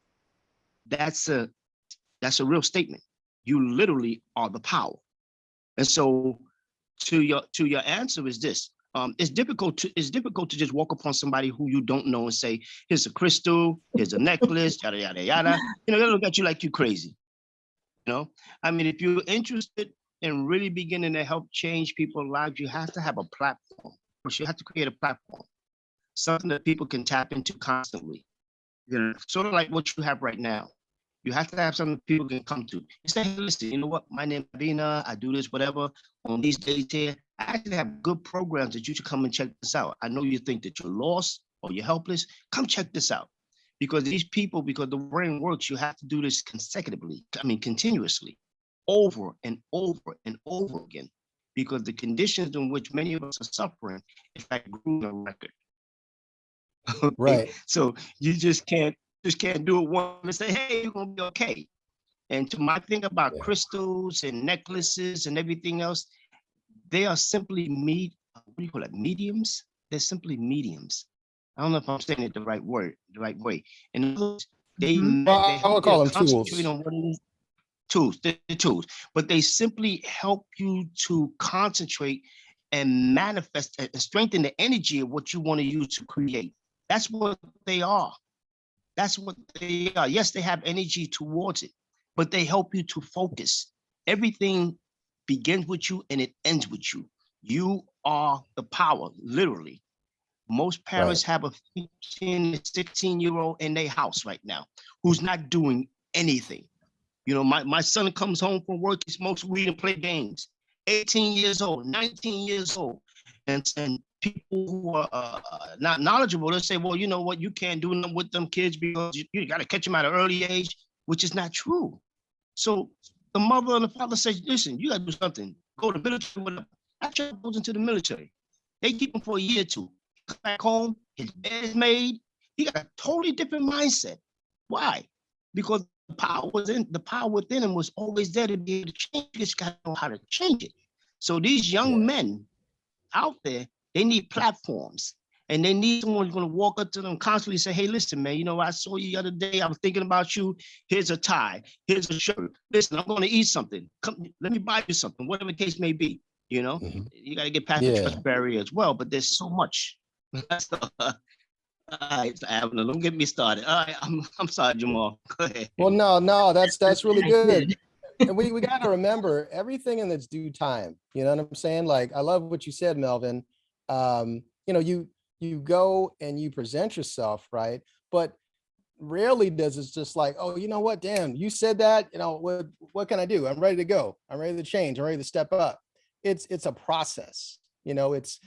That's a real statement. You literally are the power. And so to your answer is this. It's difficult to just walk upon somebody who you don't know and say, here's a crystal, here's a necklace, yada, yada, yada. They look at you like you're crazy. I mean, if you're interested in really beginning to help change people's lives, you have to have a platform. You have to create a platform, something that people can tap into constantly. Sort of like what you have right now. You have to have something people can come to. You say, hey, listen, you know what? My name is Abena. I do this, whatever. On these days here, I actually have good programs that you should come and check this out. I know you think that you're lost or you're helpless. Come check this out. Because these people, because the brain works, you have to do this continuously, over and over and over again. Because the conditions in which many of us are suffering is like grueling record. Okay?
Right.
So you just can't do it once and say, hey, you're gonna be okay. And to my thing about crystals and necklaces and everything else, they are simply mediums. They're simply mediums. I don't know if I'm saying it the right way. In other words, they
I would call them
concentrate
tools.
on what it is. Tools, but they simply help you to concentrate and manifest and strengthen the energy of what you want to use to create. That's what they are. That's what they are. Yes, they have energy towards it, but they help you to focus. Everything begins with you and it ends with you. You are the power, literally. Most parents have a 15 to 16-year-old in their house right now who's not doing anything. You know, my son comes home from work, he smokes weed and play games. 18 years old, 19 years old. And people who are not knowledgeable, they'll say, well, you know what, you can't do nothing with them kids because you got to catch them at an early age, which is not true. So the mother and the father says, listen, you got to do something. Go to the military, whatever. That child goes into the military. They keep him for a year or two. Come back home, his bed is made. He got a totally different mindset. Why? Because the power within him was always there to be able to change. You just got to know how to change it. So these young men out there, they need platforms. And they need someone who's going to walk up to them constantly and say, hey, listen, man, you know, I saw you the other day. I was thinking about you. Here's a tie. Here's a shirt. Listen, I'm going to eat something. Come, let me buy you something, whatever the case may be. You know, you got to get past the trust barrier as well. But there's so much. So, all right, so Abner, don't get me started. All right, I'm sorry, Jamal. Go ahead.
Well, no, that's really good. And we got to remember everything in its due time. You know what I'm saying? Like, I love what you said, Melvin. You know, you go and you present yourself, right? But rarely does it's just like, oh, you know what? Damn, you said that. You know, what can I do? I'm ready to go. I'm ready to change. I'm ready to step up. It's a process. You know, it's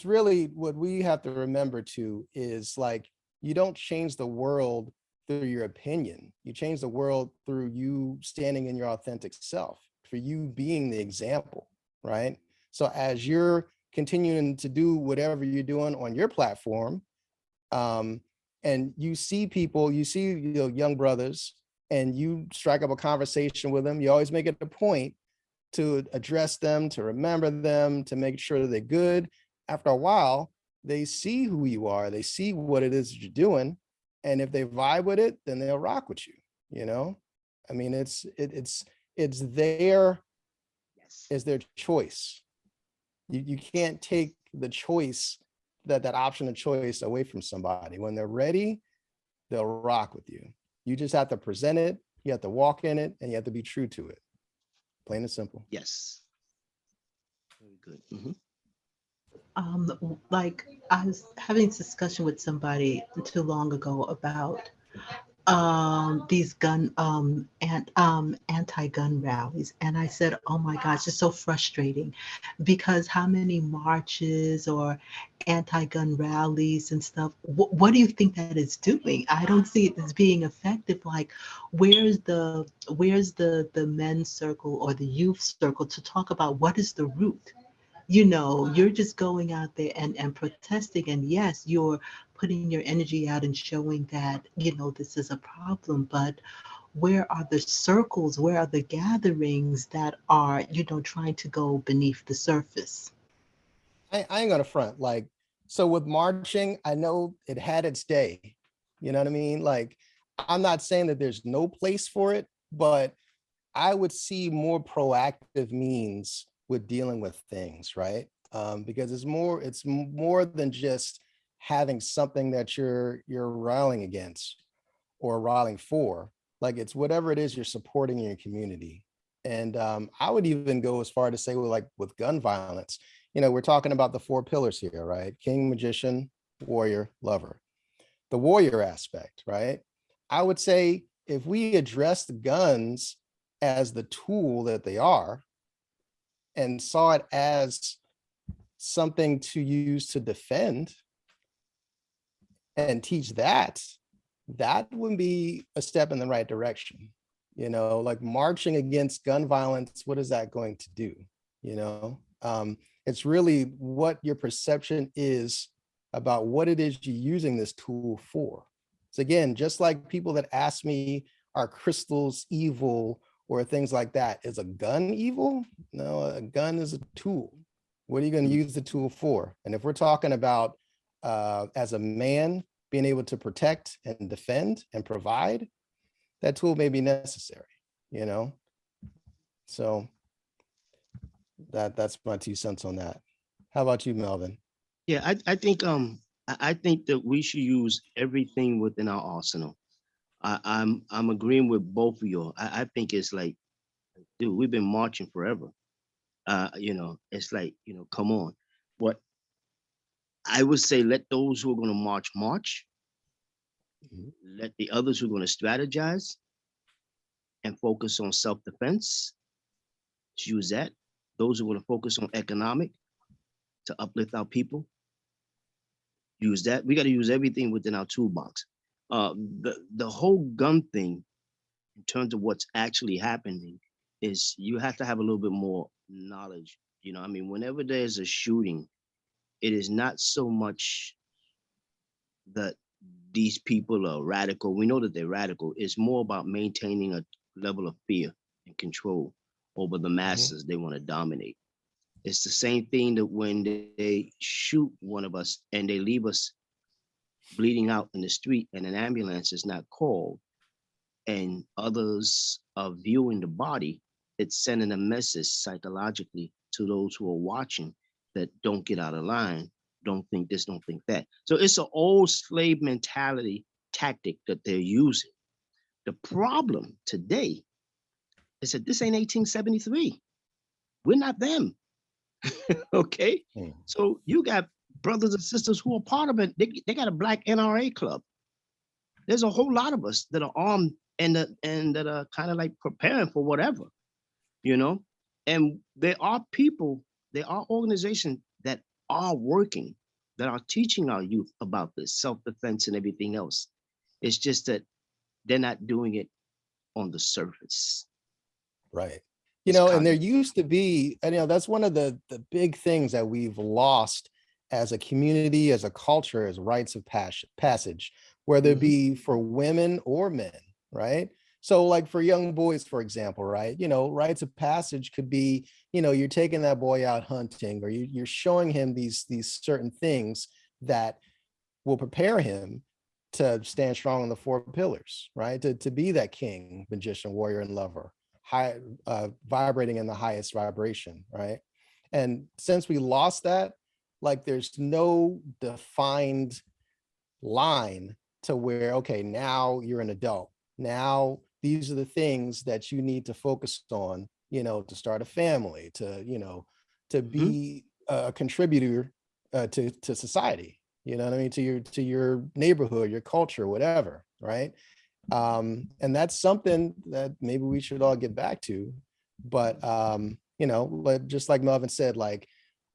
really what we have to remember too is like, you don't change the world through your opinion. You change the world through you standing in your authentic self, for you being the example, right? So as you're continuing to do whatever you're doing on your platform, and you see people, you see, you know, young brothers, and you strike up a conversation with them, you always make it a point to address them, to remember them, to make sure that they're good. After a while, they see who you are, they see what it is that you're doing. And if they vibe with it, then they'll rock with you, you know? I mean, it's their choice. You can't take the choice, that option of choice away from somebody. When they're ready, they'll rock with you. You just have to present it, you have to walk in it, and you have to be true to it. Plain and simple.
Yes. Very good.
Like I was having a discussion with somebody too long ago about these anti-gun rallies, and I said, oh my gosh, it's so frustrating, because how many marches or anti-gun rallies and stuff, what do you think that is doing? I don't see it as being effective. Like, where's the men's circle or the youth circle to talk about what is the root? You know, you're just going out there and protesting, and yes, you're putting your energy out and showing that, you know, this is a problem, but where are the circles, where are the gatherings that are, you know, trying to go beneath the surface?
I ain't gonna front. Like, so with marching, I know it had its day, you know what I mean? Like, I'm not saying that there's no place for it, but I would see more proactive means with dealing with things, right? Because it's more than just having something that you're rallying against or rallying for. Like, it's whatever it is you're supporting in your community. And I would even go as far to say, well, like with gun violence, you know, we're talking about the 4 pillars here, right? King, magician, warrior, lover. The warrior aspect, right? I would say if we address the guns as the tool that they are, and saw it as something to use to defend and teach that would be a step in the right direction. You know, like marching against gun violence, what is that going to do? You know, it's really what your perception is about what it is you're using this tool for. So again, just like people that ask me, are crystals evil or things like that, is a gun evil? No, a gun is a tool. What are you going to use the tool for? And if we're talking about as a man being able to protect and defend and provide, that tool may be necessary, you know? So that's my 2 cents on that. How about you, Melvin?
Yeah, I think I think that we should use everything within our arsenal. I'm agreeing with both of you. I think it's like, dude, we've been marching forever. It's like, come on. But I would say let those who are going to march march.
Mhm.
Let the others who are going to strategize and focus on self-defense use that. Those who are going to focus on economic to uplift our people, use that. We got to use everything within our toolbox. The whole gun thing, in terms of what's actually happening, is you have to have a little bit more knowledge. I mean, whenever there's a shooting, it is not so much that these people are radical. We know that they're radical. It's more about maintaining a level of fear and control over the
Mhm.
masses they want to dominate. It's the same thing that when they shoot one of us and they leave us bleeding out in the street and an ambulance is not called and others are viewing the body, it's sending a message psychologically to those who are watching that don't get out of line, don't think this, don't think that. So it's an old slave mentality tactic that they're using. The problem today is that this ain't 1873. We're not them. Okay.
Mm.
So you got brothers and sisters who are part of it. They got a black NRA club. There's a whole lot of us that are armed and that are kind of like preparing for whatever, you know. And there are people, there are organizations that are working, that are teaching our youth about this self-defense and everything else. It's just that they're not doing it on the surface.
Right.
It's
And there
cognitive.
used to be, and that's one of the big things that we've lost as a community, as a culture, as rites of passage, whether it
Mhm.
be for women or men, right? So like for young boys, for example, right? Rites of passage could be, you're taking that boy out hunting, or you're showing him these certain things that will prepare him to stand strong on the four pillars, right? To be that king, magician, warrior, and lover, high, vibrating in the highest vibration, right? And since we lost that, like there's no defined line to where, okay, now you're an adult. Now these are the things that you need to focus on, to start a family, to
Mhm.
be a contributor to society. You know what I mean? To your neighborhood, your culture, whatever, right? And that's something that maybe we should all get back to. But but just like Melvin said, like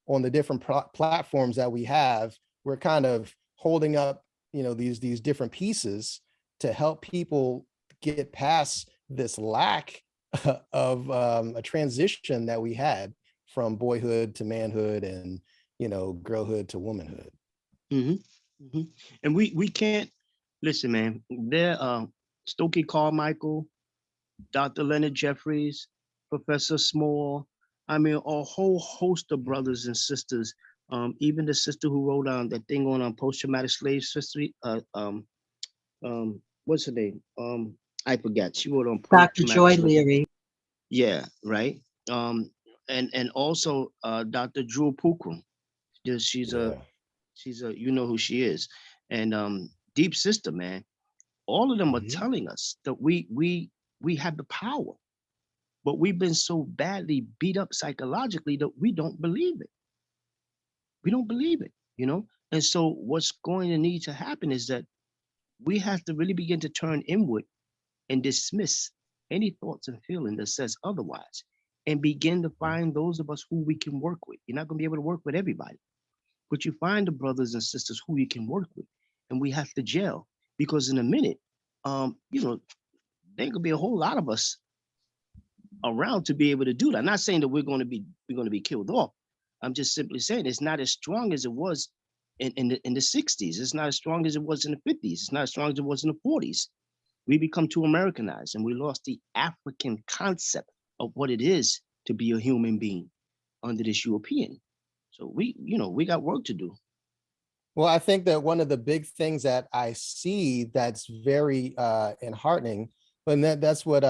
on the different platforms that we have, we're kind of holding up, these different pieces to help people get past this lack of a transition that we had from boyhood to manhood and girlhood to womanhood.
Mhm. Mhm. And we can't listen, man. There, Stokely Carmichael, Dr. Leonard Jeffries, Professor Small. I mean, a whole host of brothers and sisters. Even the sister who wrote on that thing on post-traumatic slave history. What's her name? I forgot. She wrote on
Dr.
post-traumatic
Joy
slave.
Leary.
Yeah, right. And also Dr. Drew Pookrum. She's a
Yeah.
you know who she is, and Deep Sister, man. All of them are
Mhm.
telling us that we have the power, but we've been so badly beat up psychologically that we don't believe it. We don't believe it. And so what's going to need to happen is that we have to really begin to turn inward and dismiss any thoughts and feeling that says otherwise, and begin to find those of us who we can work with. You're not going to be able to work with everybody, but you find the brothers and sisters who you can work with, and we have to gel, because in a minute, there could be a whole lot of us around to be able to do that. I'm not saying that we're going to be killed off. I'm just simply saying it's not as strong as it was in the 60s. It's not as strong as it was in the 50s. It's not as strong as it was in the 40s. We become too Americanized, and we lost the African concept of what it is to be a human being under this European. So we got work to do.
Well, I think that one of the big things that I see that's very enheartening, and that's what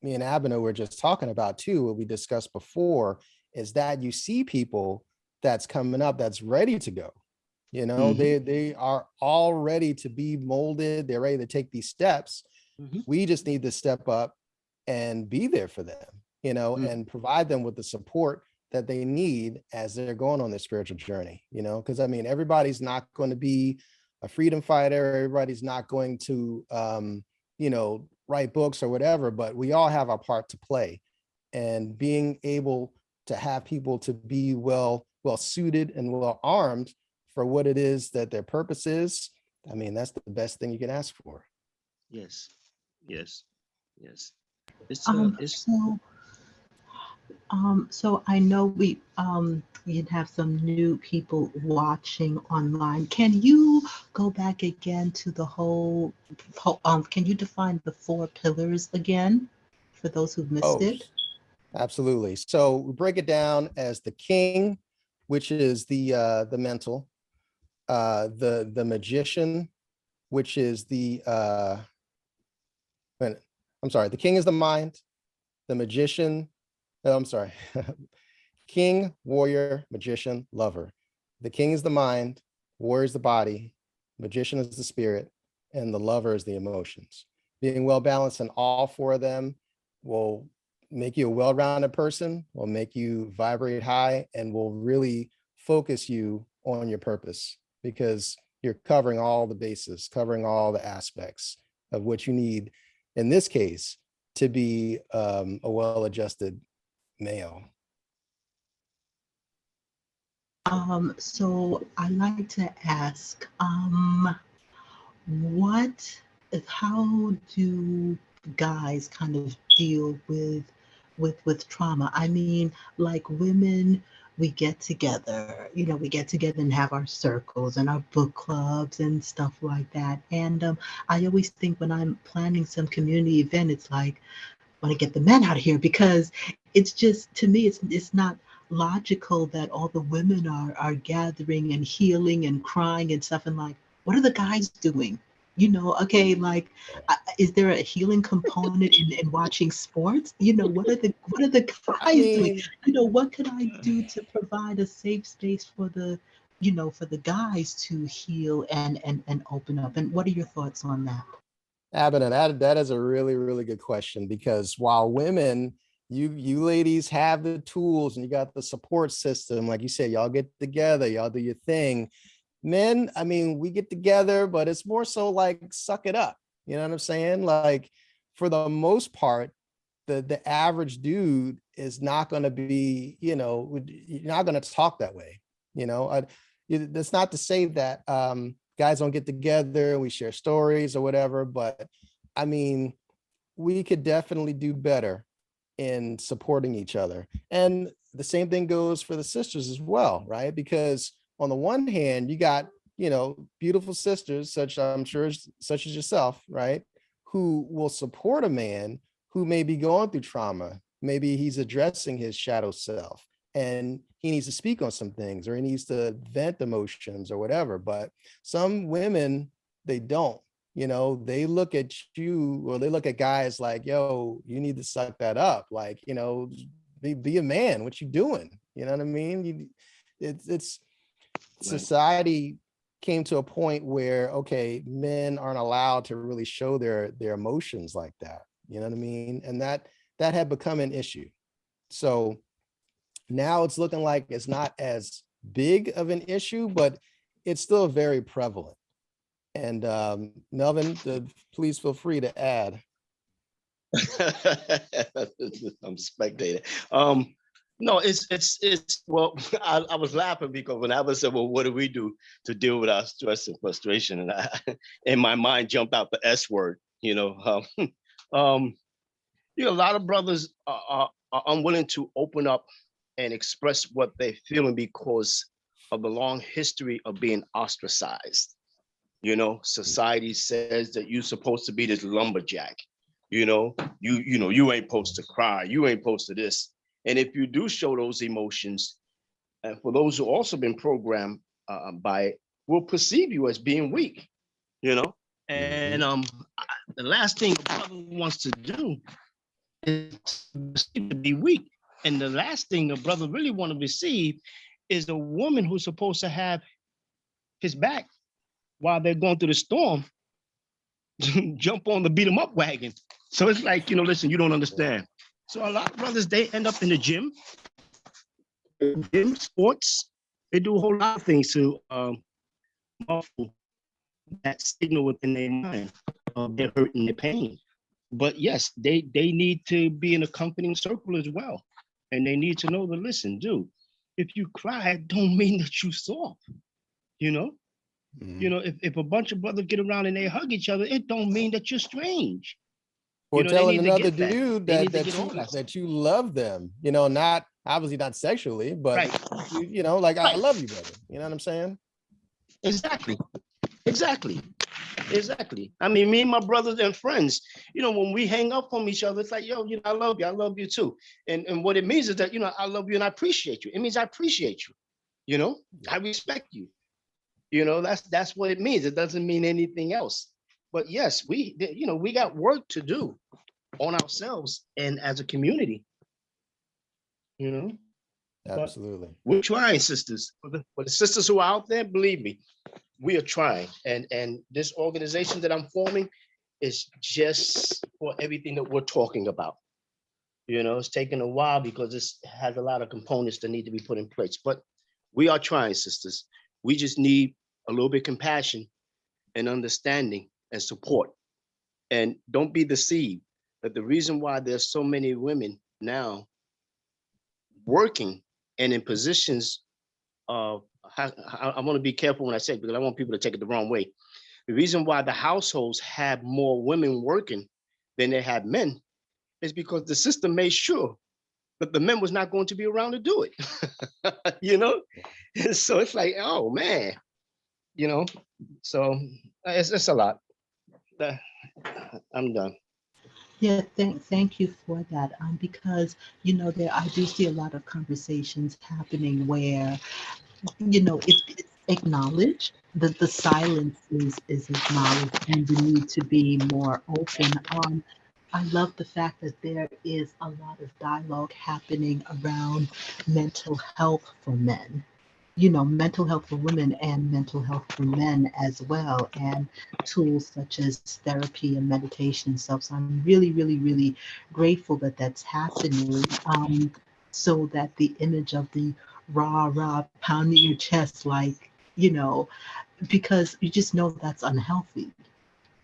me and Abena were just talking about too, what we discussed before, is that you see people that's coming up that's ready to go. You know, they are all ready to be molded. They're ready to take these steps. We just need to step up and be there for them, you know, and provide them with the support that they need as they're going on their spiritual journey, you know, because I mean, everybody's not going to be a freedom fighter. Everybody's not going to, you know, write books or whatever, but we all have our part to play. And being able to have people to be well suited and well armed for what it is that their purpose is, I mean, that's the best thing you can ask for.
Yes, yes, yes.
So I know you'd have some new people watching online. Can you go back again to the can you define the 4 pillars again for those who've missed it?
Absolutely. So we break it down as the king, which is the mental, the magician, which is the king is the mind, the magician, king, warrior, magician, lover. The king is the mind, warrior is the body, magician is the spirit, and the lover is the emotions. Being well balanced in all 4 of them will make you a well-rounded person, will make you vibrate high, and will really focus you on your purpose, because you're covering all the bases, covering all the aspects of what you need, in this case, to be a well-adjusted male.
So I like to ask, how do guys kind of deal with trauma? I mean, like women, we get together, and have our circles and our book clubs and stuff like that. And I always think when I'm planning some community event, it's like, I want to get the men out of here, because it's just, to me, it's not logical that all the women are gathering and healing and crying and stuff, and like, what are the guys doing? Okay, like, is there a healing component in watching sports? What are the guys doing? What could I do to provide a safe space for the guys to heal and open up? And what are your thoughts on that?
Abena, that is a really, really good question, because while women, you ladies have the tools and you got the support system, like you said, y'all get together, y'all do your thing. Men, I mean, we get together, but it's more so like, suck it up. You know what I'm saying? Like, for the most part, the average dude is not going to be, you're not going to talk that way. That's not to say that guys don't get together, we share stories or whatever, but I mean, we could definitely do better in supporting each other. And the same thing goes for the sisters as well, right? Because on the one hand, you got, beautiful sisters, such as yourself, right? Who will support a man who may be going through trauma. Maybe he's addressing his shadow self and he needs to speak on some things, or he needs to vent emotions or whatever. But some women, they don't. They look at you, or they look at guys like, yo, you need to suck that up. Like, be a man. What you doing? You know what I mean? It's society came to a point where, okay, men aren't allowed to really show their emotions like that. You know what I mean? And that had become an issue. So now it's looking like it's not as big of an issue, but it's still very prevalent. And Melvin, please feel free to add.
I'm spectating. No, it's well, I was laughing because when I was said, well, what do we do to deal with our stress and frustration? And in my mind jumped out the S word, a lot of brothers are unwilling to open up and express what they're feeling because of the long history of being ostracized. Society says that you're supposed to be this lumberjack. You ain't supposed to cry. You ain't supposed to this. And if you do show those emotions, and for those who also been programmed by it, will perceive you as being weak. And the last thing a brother wants to do is to be weak. And the last thing a brother really want to receive is a woman who's supposed to have his back while they're going through the storm, jump on the beat 'em up wagon. So it's like, listen, you don't understand. So a lot of brothers, they end up in the gym, sports. They do a whole lot of things to muffle that signal within their mind of their hurt and their pain. But yes, they need to be in a accompanying circle as well. And they need to know that, listen, dude, if you cry, it don't mean that you soft, if a bunch of brothers get around and they hug each other, it don't mean that you're strange.
Or
They
telling
need to
another
get that.
dude
They
that
need to get all that stuff.
that you love them, not obviously not sexually, but
Right.
like I
Right.
love you, brother. You know what I'm saying?
Exactly. I mean, me and my brothers and friends, when we hang up on each other, it's like, yo, I love you too. And what it means is that, I love you and I appreciate you. It means I appreciate you, I respect you. That's what it means. It doesn't mean anything else. But yes, we got work to do on ourselves and as a community,
Absolutely.
But we're trying, sisters. For the sisters who are out there, believe me, we are trying. And this organization that I'm forming is just for everything that we're talking about. It's taken a while because this has a lot of components that need to be put in place. But we are trying, sisters. We just need a little bit of compassion and understanding and support. And don't be deceived that the reason why there's so many women now working and in positions of, I want to be careful when I say it because I want people to take it the wrong way. The reason why the households have more women working than they have men is because the system made sure that the men was not going to be around to do it. So it's like, oh man, so it's a lot. I'm done.
Yeah, thank you for that. Because I do see a lot of conversations happening where it's acknowledged that the silence is acknowledged and the need to be more open. I love the fact that there is a lot of dialogue happening around mental health for men. Mental health for women and mental health for men as well, and tools such as therapy and meditation and stuff. So I'm really, really, really grateful that that's happening. So that the image of the rah pounding your chest, like, because you just know that's unhealthy.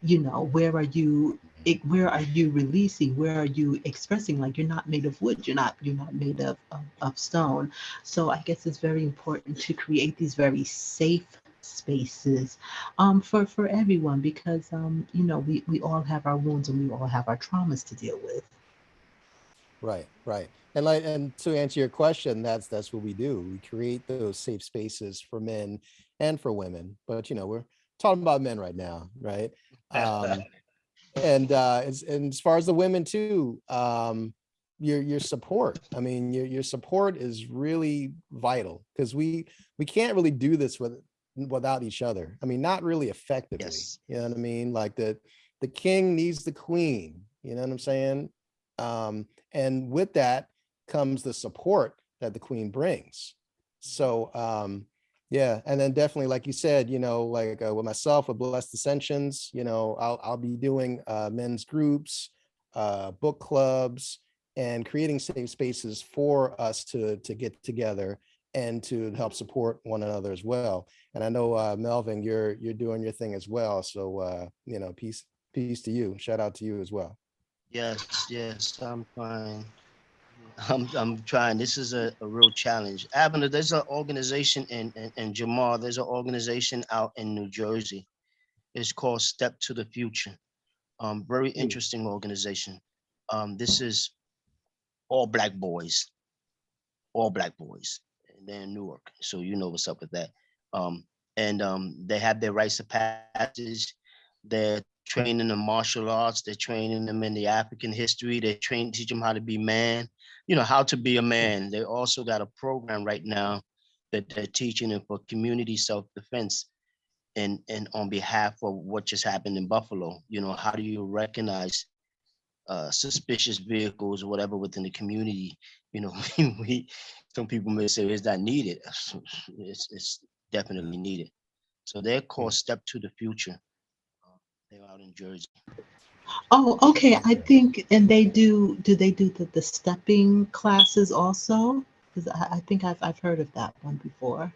Where are you releasing, where are you expressing? Like, you're not made of wood, you're not made of stone. So I guess it's very important to create these very safe spaces for everyone, because we all have our wounds and we all have our traumas to deal with.
Right. And to answer your question, that's what we do. We create those safe spaces for men and for women. But we're talking about men right now, right? And as far as the women too, your support. I mean, your support is really vital, because we can't really do this without each other. I mean, not really effectively.
Yes.
You know what I mean? Like the king needs the queen. You know what I'm saying? And with that comes the support that the queen brings. So yeah, and then definitely, like you said, like with myself with Blessed Ascensions, I'll be doing men's groups, book clubs, and creating safe spaces for us to get together and to help support one another as well. And I know Melvin, you're doing your thing as well. So peace to you. Shout out to you as well.
Yes, I'm trying. I'm trying. This is a real challenge. Abner, there's an organization in Jamar, there's an organization out in New Jersey. It's called Step to the Future. Very interesting organization. This is all black boys. And they're in Newark. So you know what's up with that. And they have their rites of passage. They're training them martial arts. They're training them in the African history. Teach them how to be man, how to be a man. They also got a program right now that they're teaching them for community self-defense and on behalf of what just happened in Buffalo. How do you recognize suspicious vehicles or whatever within the community, you know, some people may say is that needed. It's definitely needed. So they're called Step to the Future. They're out in Jersey.
Oh, okay. I think, and do they do the stepping classes also? Because I think I've heard of that one before.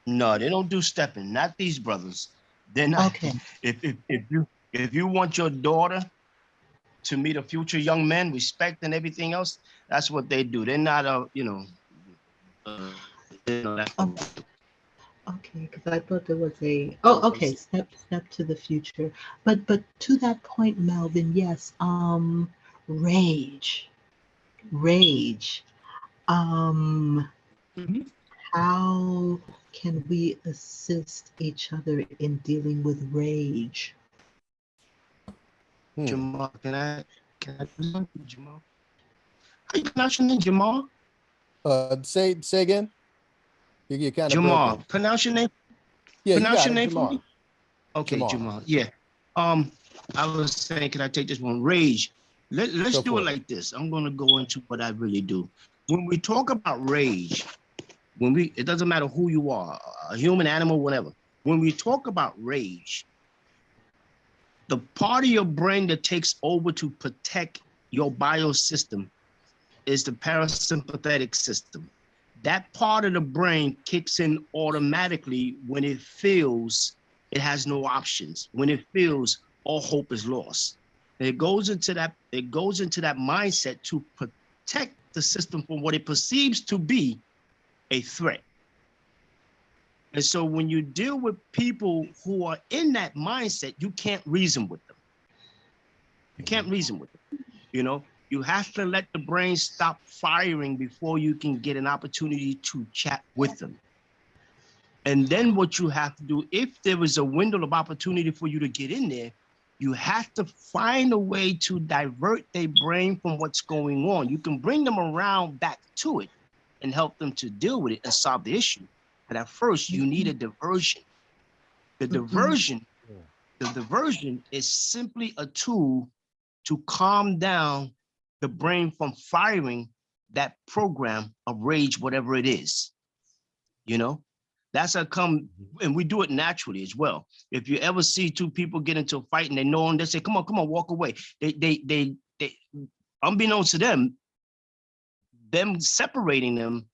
No, they don't do stepping. Not these brothers. They're not.
Okay.
If you want your daughter to meet a future young man, respect and everything else, that's what they do. They're not
Okay. Okay, because I thought there was a okay, step to the future. But to that point, Melvin, yes, rage. Rage. Um
Mhm.
how can we assist each other in dealing with rage?
Jamar, can I do something, Jamar? How you pronounce your name, Jamar?
Say again. You kind of broke
Jamar,
up.
pronounce your name.
Yeah, you
Pronounce
got
your
it,
name for
Jamar.
me. Okay,
Jamar.
Jamar. Yeah. I was saying, can I take this one? Rage. Let's
Go
do
for
it
it.
like this. I'm gonna go into what I really do. When we talk about rage, it doesn't matter who you are, a human, animal, whatever. When we talk about rage, the part of your brain that takes over to protect your biosystem is the parasympathetic system. That part of the brain kicks in automatically when it feels it has no options, when it feels all hope is lost. It goes into that mindset to protect the system from what it perceives to be a threat. And so when you deal with people who are in that mindset, you can't reason with them. You can't reason with them. You know, you have to let the brain stop firing before you can get an opportunity to chat with them. And then what you have to do, if there is a window of opportunity for you to get in there, you have to find a way to divert their brain from what's going on. You can bring them around back to it and help them to deal with it and solve the issue. But at first, you need a diversion. The diversion, the diversion is simply a tool to calm down the brain from firing that program of rage, whatever it is. You know, that's how come, and we do it naturally as well. If you ever see two people get into a fight and they know them, they say, come on, walk away. They unbeknownst to them separating them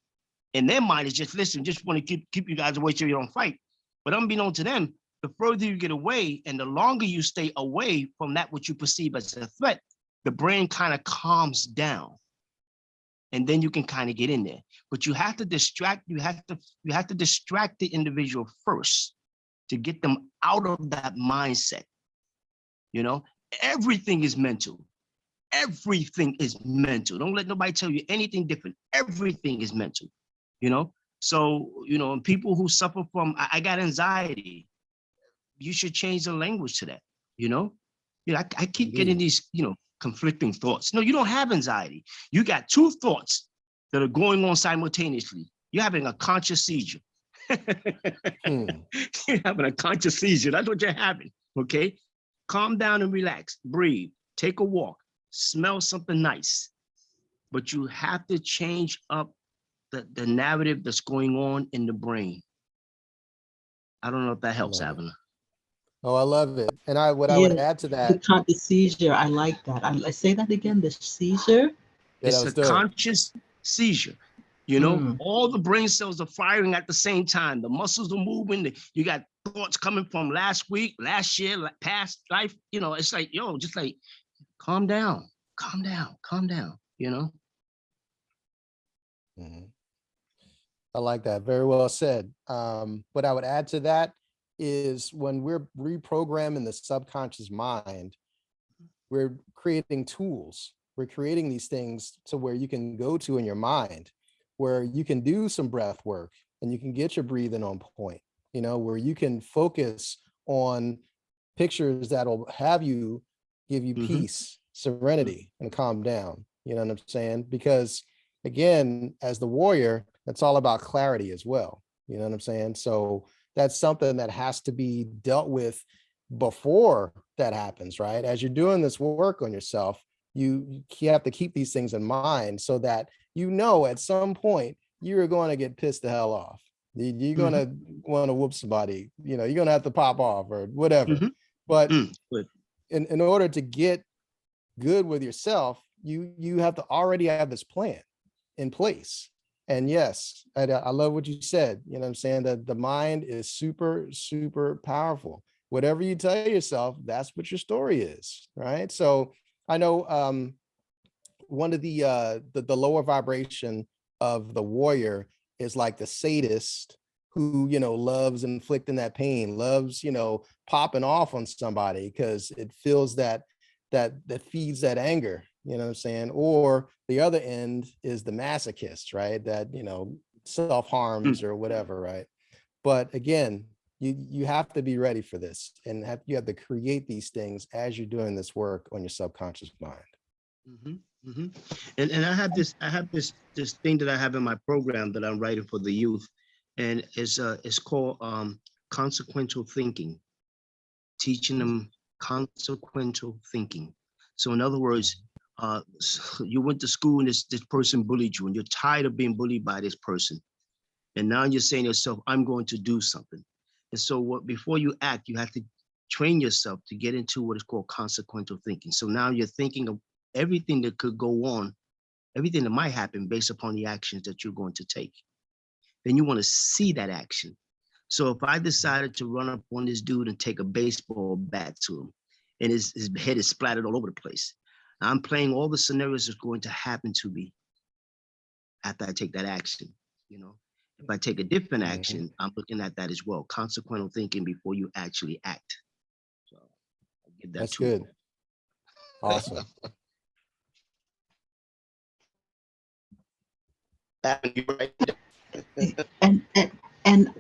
in their mind is just, listen, just want to keep you guys away so you don't fight. But unbeknownst to them, the further you get away and the longer you stay away from that which you perceive as a threat, the brain kind of calms down. And then you can kind of get in there. But you have to distract the individual first to get them out of that mindset. You know, everything is mental. Everything is mental. Don't let nobody tell you anything different. Everything is mental, you know? So, you know, people who suffer from, I got anxiety, you should change the language to that, you know? I keep getting these, conflicting thoughts. No, you don't have anxiety. You got two thoughts that are going on simultaneously. You're having a conscious seizure. You're having a conscious seizure. That's what you're having, okay? Calm down and relax, breathe, take a walk, smell something nice. But you have to change up the narrative that's going on in the brain. I don't know if that helps, Abena.
Oh, I love it. And I would add to that.
The seizure, I like that. I say that again, the seizure.
It's a conscious seizure. You know, all the brain cells are firing at the same time. The muscles are moving. You got thoughts coming from last week, last year, past life. You know, it's like, just like, calm down, you know?
I like that. Very well said. What I would add to that is when we're reprogramming the subconscious mind, we're creating tools. We're creating these things to where you can go to in your mind, where you can do some breath work and you can get your breathing on point, where you can focus on pictures that'll give you peace, serenity, and calm down. You know what I'm saying? Because again, as the warrior, it's all about clarity as well. You know what I'm saying? So that's something that has to be dealt with before that happens, right? As you're doing this work on yourself, you have to keep these things in mind so that, you know, at some point you're going to get pissed the hell off. You're going to want to whoop somebody, you know, you're going to have to pop off or whatever. But in order to get good with yourself, you have to already have this plan in place. And yes, I love what you said. You know what I'm saying? That the mind is super, super powerful. Whatever you tell yourself, that's what your story is, right? So I know one of the lower vibration of the warrior is like the sadist who, you know, loves inflicting that pain, loves, you know, popping off on somebody because it feels that feeds that anger, you know what I'm saying? Or the other end is the masochist, right? That, you know, self-harms or whatever, right? But again, you have to be ready for this, and you have to create these things as you're doing this work on your subconscious mind.
And I have this thing that I have in my program that I'm writing for the youth, and it's called consequential thinking, teaching them consequential thinking. So in other words, you went to school and this person bullied you, and you're tired of being bullied by this person, and now you're saying to yourself, I'm going to do something. And so before you act, you have to train yourself to get into what is called consequential thinking. So now you're thinking of everything that could go on, everything that might happen based upon the actions that you're going to take. Then you want to see that action. So if I decided to run up on this dude and take a baseball bat to him, and his head is splattered all over the place, I'm playing all the scenarios that's going to happen to me after I take that action, you know? If I take a different action, I'm looking at that as well. Consequential thinking before you actually act. So I give that.
That's good. Awesome.
And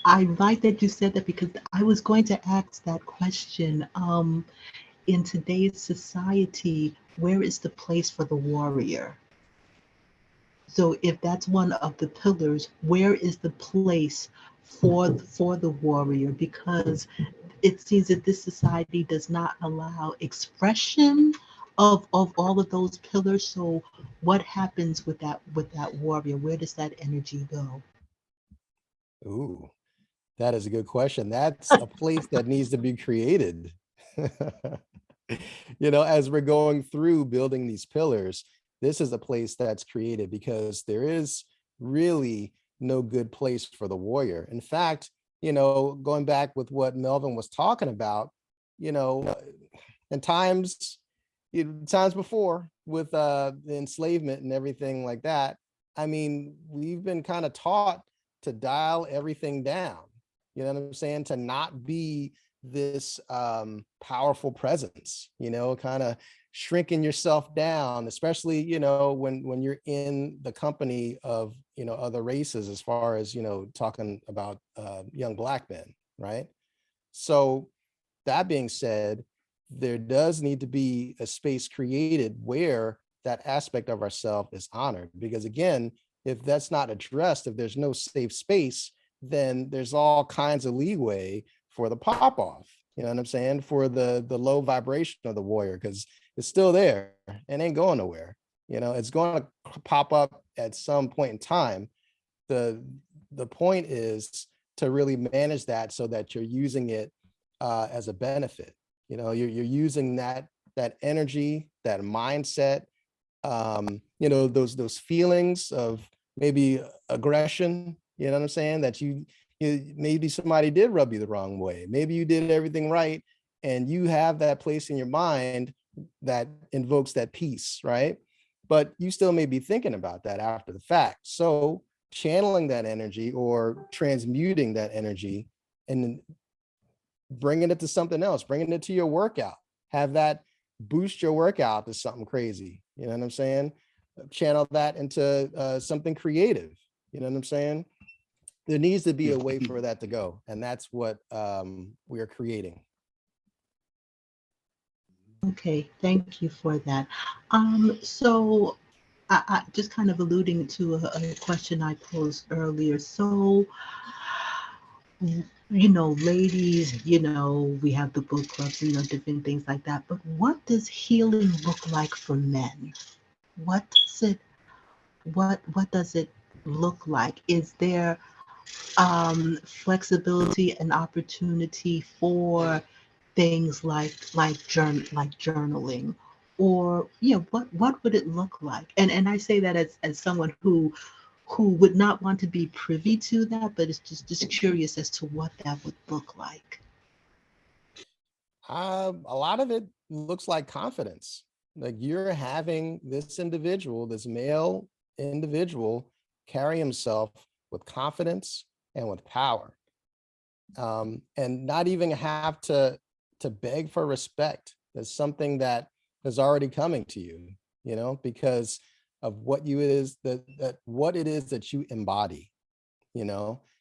I like that you said that, because I was going to ask that question. In today's society, where is the place for the warrior? So if that's one of the pillars, where is the place for the warrior? Because it seems that this society does not allow expression of all of those pillars. So what happens with that warrior? Where does that energy go?
Ooh, that is a good question. That's a place that needs to be created. You know, as we're going through building these pillars, this is a place that's created, because there is really no good place for the warrior. In fact, you know, going back with what Melvin was talking about, you know, in times before with the enslavement and everything like that, I mean, we've been kind of taught to dial everything down, you know what I'm saying? To not be this powerful presence, you know, kind of shrinking yourself down, especially, you know, when you're in the company of, you know, other races, as far as, you know, talking about young Black men, right? So that being said, there does need to be a space created where that aspect of ourselves is honored, because again, if that's not addressed, if there's no safe space, then there's all kinds of leeway for the pop off, you know what I'm saying? For the low vibration of the warrior, because it's still there and ain't going nowhere. You know, it's going to pop up at some point in time. The point is to really manage that so that you're using it as a benefit. You know, you're using that energy, that mindset, you know, those feelings of maybe aggression, you know what I'm saying? That you maybe somebody did rub you the wrong way. Maybe you did everything right, and you have that place in your mind that invokes that peace, right? But you still may be thinking about that after the fact. So channeling that energy or transmuting that energy and bringing it to something else, bringing it to your workout, have that boost your workout to something crazy. You know what I'm saying? Channel that into something creative. You know what I'm saying? There needs to be a way for that to go. And that's what we are creating.
Okay, thank you for that. So I just kind of alluding to a question I posed earlier. So ladies, we have the book clubs, different things like that. But what does healing look like for men? What does it what does it look like? Is there flexibility and opportunity for things like journaling, or what would it look like? And I say that as someone who would not want to be privy to that, but it's just curious as to what that would look like.
A lot of it looks like confidence. Like you're having this individual, this male individual, carry himself with confidence and with power, and not even have to beg for respect. That's something that is already coming to you, because of what what it is that you embody.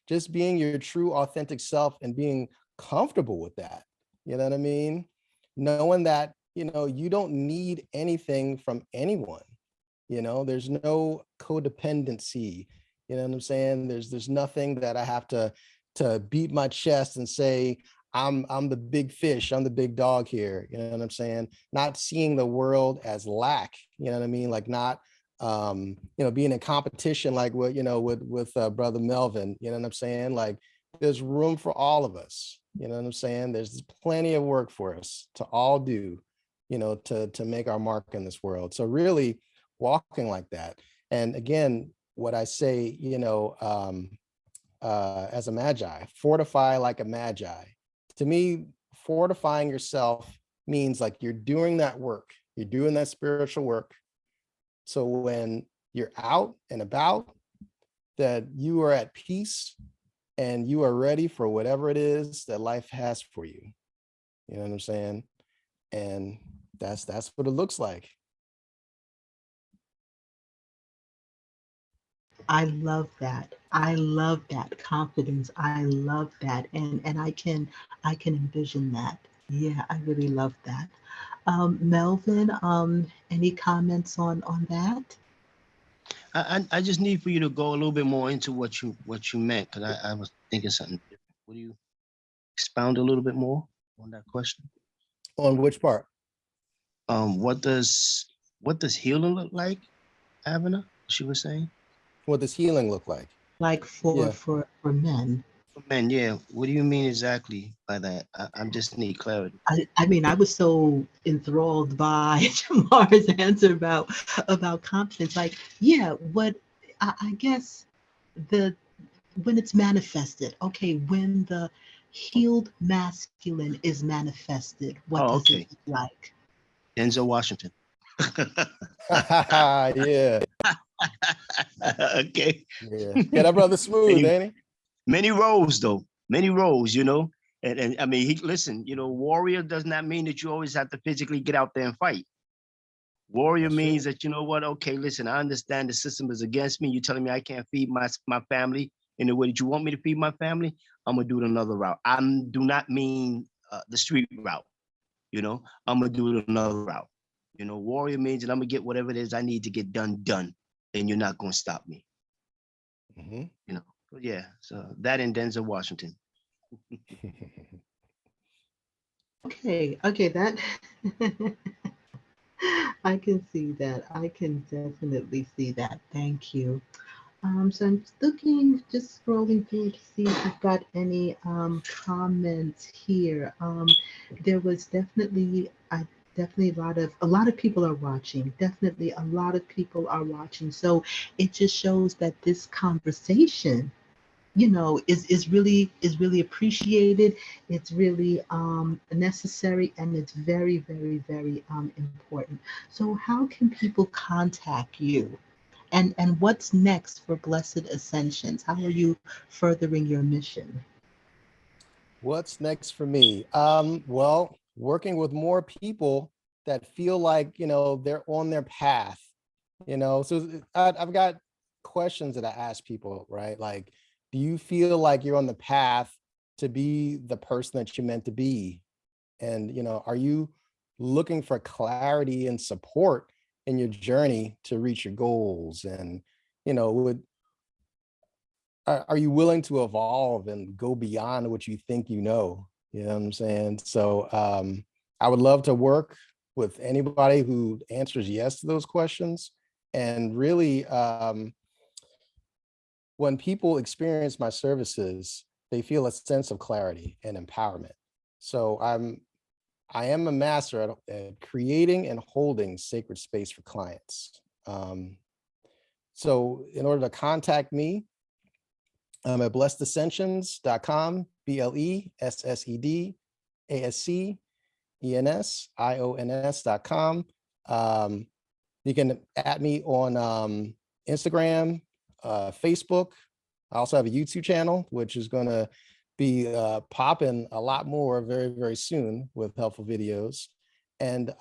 Just being your true authentic self and being comfortable with that. You know what I mean? Knowing that, you don't need anything from anyone. There's no codependency. You know what I'm saying? There's nothing that I have to beat my chest and say, I'm the big fish, I'm the big dog here. You know what I'm saying? Not seeing the world as lack, you know what I mean? Like not being in competition, like what, with Brother Melvin, you know what I'm saying? Like there's room for all of us, you know what I'm saying? There's plenty of work for us to all do, to make our mark in this world. So really walking like that. And again, what I say, as a magi, fortify like a magi. To me, fortifying yourself means like you're doing that work, you're doing that spiritual work. So when you're out and about, that you are at peace and you are ready for whatever it is that life has for you. You know what I'm saying? And that's what it looks like.
I love that. I love that confidence. I love that, and I can envision that. Yeah, I really love that. Melvin, any comments on that?
I just need for you to go a little bit more into what you meant, because I was thinking something different. Would you expound a little bit more on that question?
On which part?
What does healing look like, Avena? She was saying.
What does healing look like?
Like for
Yeah.
for men.
Man, yeah. What do you mean exactly by that? I'm just need clarity.
I mean, I was so enthralled by Jamar's answer about confidence. Like, yeah, what I guess the when it's manifested, okay, when the healed masculine is manifested, what
Oh,
does it
okay.
look like?
Denzel Washington.
Yeah.
Okay.
Yeah. Yeah, that brother smooth,
many
ain't he?
many roles though. Many roles, And I mean, listen, warrior does not mean that you always have to physically get out there and fight. Warrior
That's true.
means that, you know what? Okay, listen, I understand the system is against me. You're telling me I can't feed my family in the way that you want me to feed my family. I'm gonna do it another route. I do not mean the street route. I'm gonna do it another route. Warrior means that I'm gonna get whatever it is I need to get done, and you're not gonna stop me.
Mm-hmm.
But yeah. So that in Denzel Washington.
Okay, that I can see that. I can definitely see that. Thank you. So I'm looking, just scrolling through to see if we've got any comments here. There was definitely a lot of people are watching. Definitely a lot of people are watching. So it just shows that this conversation, is really appreciated. It's really necessary, and it's very, very, very important. So how can people contact you? And what's next for Blessed Ascensions? How are you furthering your mission?
What's next for me? Well, working with more people that feel like, they're on their path, So I've got questions that I ask people, right? Like, do you feel like you're on the path to be the person that you're meant to be? And, are you looking for clarity and support in your journey to reach your goals? And, would are you willing to evolve and go beyond what you think you know? You know what I'm saying? So I would love to work with anybody who answers yes to those questions. And really, when people experience my services, they feel a sense of clarity and empowerment. So I am a master at creating and holding sacred space for clients. So in order to contact me, I'm at blessedascensions.com, BLESSEDASCENSIONS.com. You can add me on Instagram, Facebook. I also have a YouTube channel, which is going to be popping a lot more very, very soon with helpful videos. And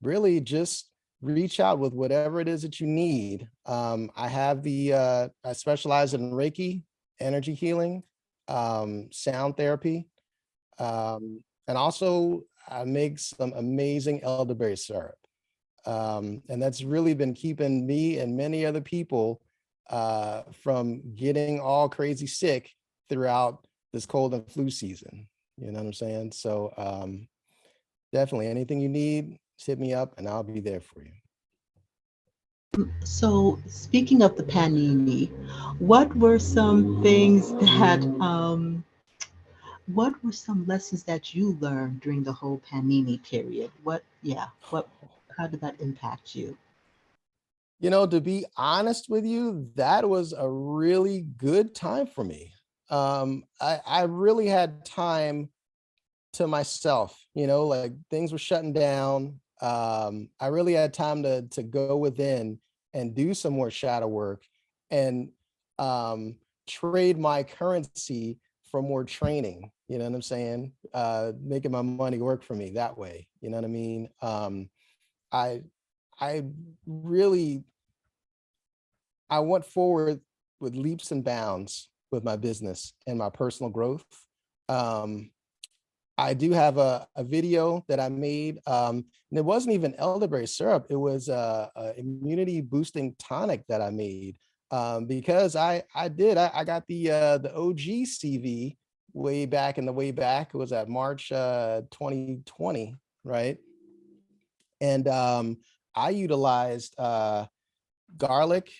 really just reach out with whatever it is that you need. I have I specialize in Reiki, energy healing, sound therapy, and also I make some amazing elderberry syrup. And that's really been keeping me and many other people from getting all crazy sick throughout this cold and flu season. You know what I'm saying? So definitely anything you need, hit me up and I'll be there for you.
So, speaking of the panini, what were some things that, what were some lessons that you learned during the whole panini period? How did that impact you?
You know, to be honest with you, that was a really good time for me. I really had time to myself, you know, like things were shutting down. I really had time to go within and do some more shadow work and trade my currency for more training. You know what I'm saying? Making my money work for me that way. You know what I mean? I really, I went forward with leaps and bounds with my business and my personal growth. I do have a video that I made, and it wasn't even elderberry syrup. It was a immunity boosting tonic that I made because I got the OG CV way back in the way back. It was at March 2020, right? And I utilized garlic,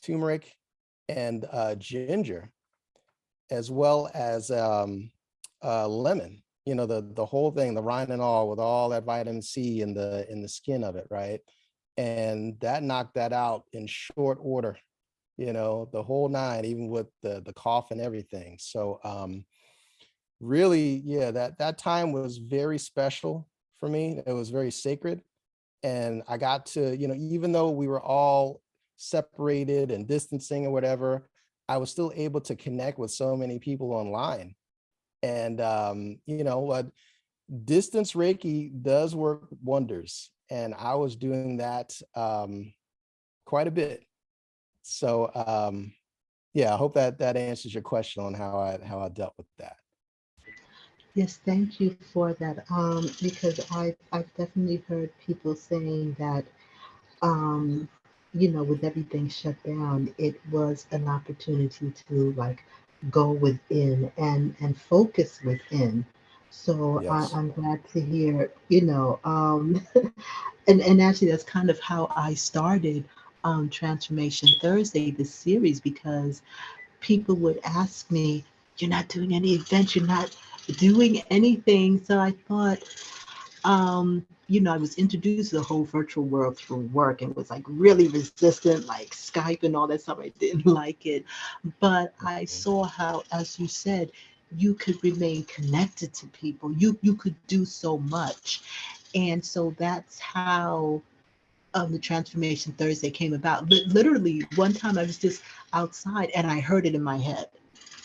turmeric, and ginger, as well as lemon. You know, the whole thing, the rind and all, with all that vitamin C in the skin of it, right? And that knocked that out in short order. You know, the whole nine, even with the cough and everything. So really, yeah, that time was very special for me. It was very sacred. And I got to, you know, even though we were all separated and distancing or whatever, I was still able to connect with so many people online. And, you know, what distance Reiki does work wonders. And I was doing that quite a bit. So, yeah, I hope that answers your question on how I dealt with that.
Yes, thank you for that. Because I've definitely heard people saying that, um, with everything shut down, it was an opportunity to like go within and focus within. So
Yes.
I'm glad to hear, and actually that's kind of how I started Transformation Thursday, this series, because people would ask me, "You're not doing any events, you're not doing anything." So I thought, I was introduced to the whole virtual world through work and was like really resistant, like Skype and all that stuff. I didn't like it. But I saw how, as you said, you could remain connected to people. You could do so much. And so that's how the Transformation Thursday came about. Literally, one time I was just outside and I heard it in my head.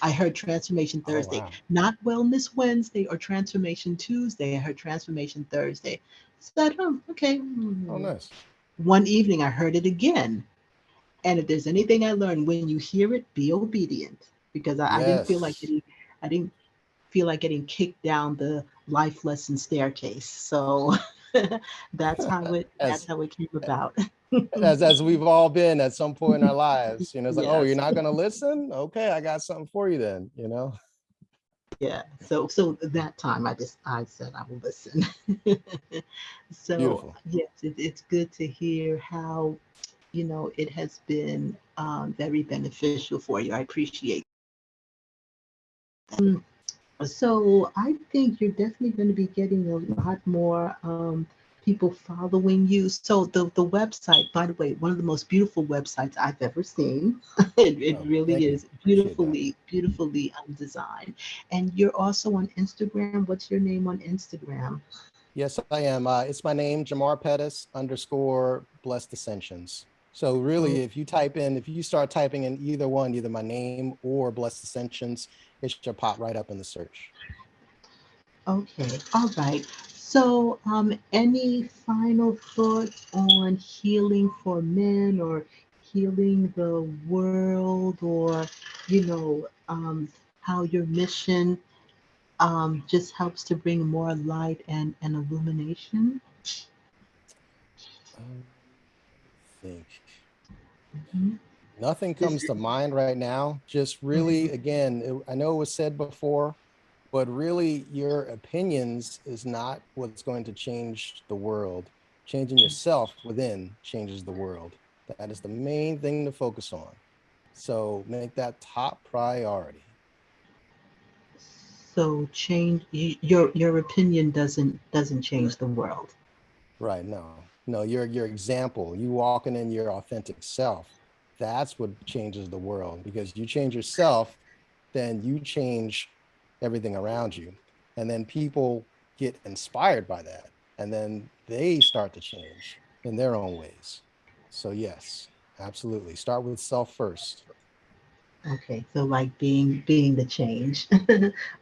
I heard Transformation
Oh,
Thursday,
wow.
not Wellness Wednesday or Transformation Tuesday. I heard Transformation Thursday. So I thought, oh, okay.
Oh, nice.
One evening I heard it again. And if there's anything I learned, when you hear it, be obedient, because I didn't feel like
Yes.
getting, I didn't feel like getting kicked down the life lesson staircase. So that's how it
As
came about.
as we've all been at some point in our lives. You know, it's like, oh, you're
Yes.
not going to listen? Okay, I got something for you then, you know?
Yeah. So that time I said I will listen. So
Beautiful.
yes, it's good to hear how, it has been very beneficial for you. I appreciate that. So I think you're definitely going to be getting a lot more people following you. So the website, by the way, one of the most beautiful websites I've ever seen. It
Oh,
really
thank you.
is
Appreciate that.
beautifully designed. And you're also on Instagram. What's your name on Instagram?
Yes, I am. It's my name, Jamar Pettis _ Blessed Ascensions. So really,
Oh,
if you start typing in either one, either my name or Blessed Ascensions, it should pop right up in the search.
okay. All right. So, any final thoughts on healing for men or healing the world or, how your mission just helps to bring more light and illumination?
Let me think.
Mhm.
Nothing
This,
comes to mind right now. Just really,
mhm.
again, I know it was said before, but really your opinions is not what's going to change the world. Changing yourself within changes the world. That is the main thing to focus on. So make that top priority.
So change your opinion doesn't change the world.
Right. No, your example, you walking in your authentic self, that's what changes the world, because you change yourself, then you change everything around you. And then people get inspired by that. And then they start to change in their own ways. So yes, absolutely. Start with self first.
Okay, so like being the change.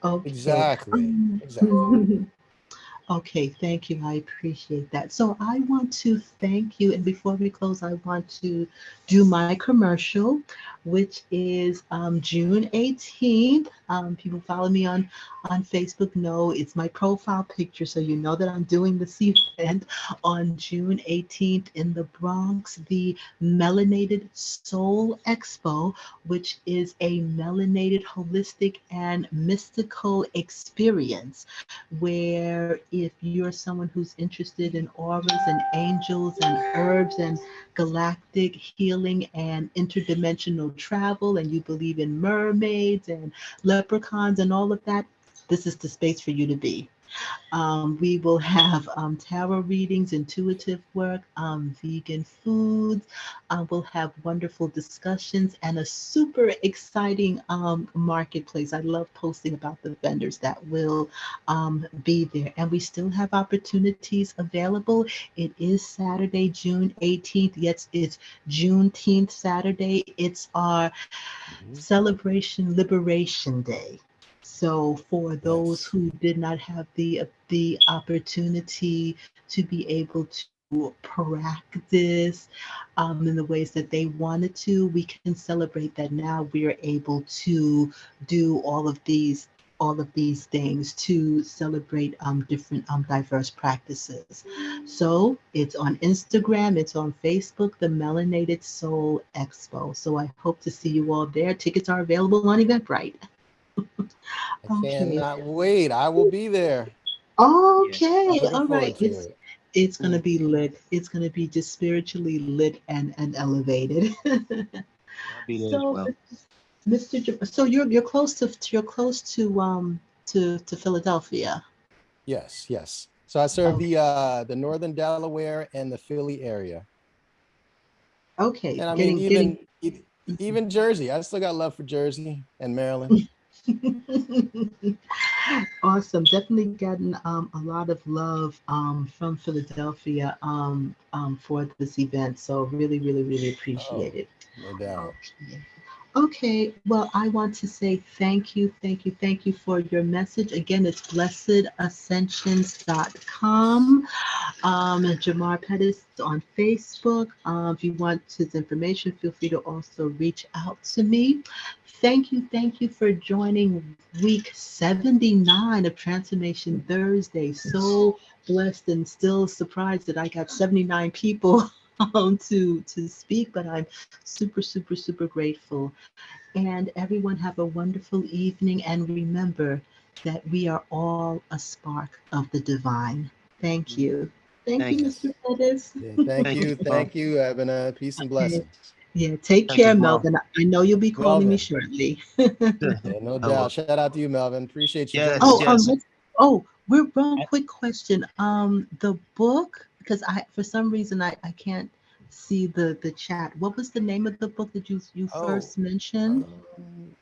Okay.
Exactly. Exactly.
Okay, thank you. I appreciate that. So I want to thank you. And before we close, I want to do my commercial, which is June 18th. People follow me on Facebook know it's my profile picture. So you know that I'm doing this event on June 18th in the Bronx, the Melanated Soul Expo, which is a melanated, holistic, and mystical experience where if you're someone who's interested in auras and angels and herbs and galactic healing and interdimensional travel, and you believe in mermaids and leprechauns and all of that, this is the space for you to be. We will have tarot readings, intuitive work, vegan foods. We'll have wonderful discussions and a super exciting marketplace. I love posting about the vendors that will be there. And we still have opportunities available. It is Saturday, June 18th. Yes, it's Juneteenth Saturday. It's our
Mhm.
Celebration Liberation Day. So for those
Nice.
who did not have the opportunity to be able to practice in the ways that they wanted to, we can celebrate that now we are able to do all of these things to celebrate different diverse practices. So it's on Instagram, it's on Facebook, the Melanated Soul Expo. So I hope to see you all there. Tickets are available on Eventbrite.
I
Okay.
cannot wait. I will be there.
Yeah,
I'm
Okay.
looking
All right.
forward to
It's
it.
it's gonna be lit. It's gonna be just spiritually lit and elevated.
I'll be there as
So,
well.
Mr. So you're close to Philadelphia.
Yes. So I serve
Okay.
the northern Delaware and the Philly area.
Okay.
And I mean,
Getting.
even Jersey. I still got love for Jersey and Maryland.
Awesome. Definitely gotten a lot of love from Philadelphia for this event. So really, really, really appreciate
Oh,
it.
no doubt.
Okay. Okay. Well, I want to say thank you, thank you, thank you for your message. Again, it's blessedascensions.com. Jamar Pettis on Facebook. If you want his information, feel free to also reach out to me. Thank you for joining week 79 of Transformation Thursday. So blessed and still surprised that I got 79 people to speak, but I'm super, super, super grateful. And everyone have a wonderful evening. And remember that we are all a spark of the divine. Thank you. Thank you,
Thank you.
Mr. Pettis.
Yeah, thank
Thank you,
you.
Jamal.
Thank you, Abena. Peace and
Okay.
blessings.
Yeah, take
Thank you,
care,
Jamal.
Melvin. I know you'll be calling me
Melvin.
shortly.
Yeah, no
I will.
doubt. Shout out to you, Melvin. Appreciate you joining
Oh,
us.
Yes.
we're wrong. Quick question. The book, because for some reason I can't see the chat. What was the name of the book that you
Oh,
first mentioned?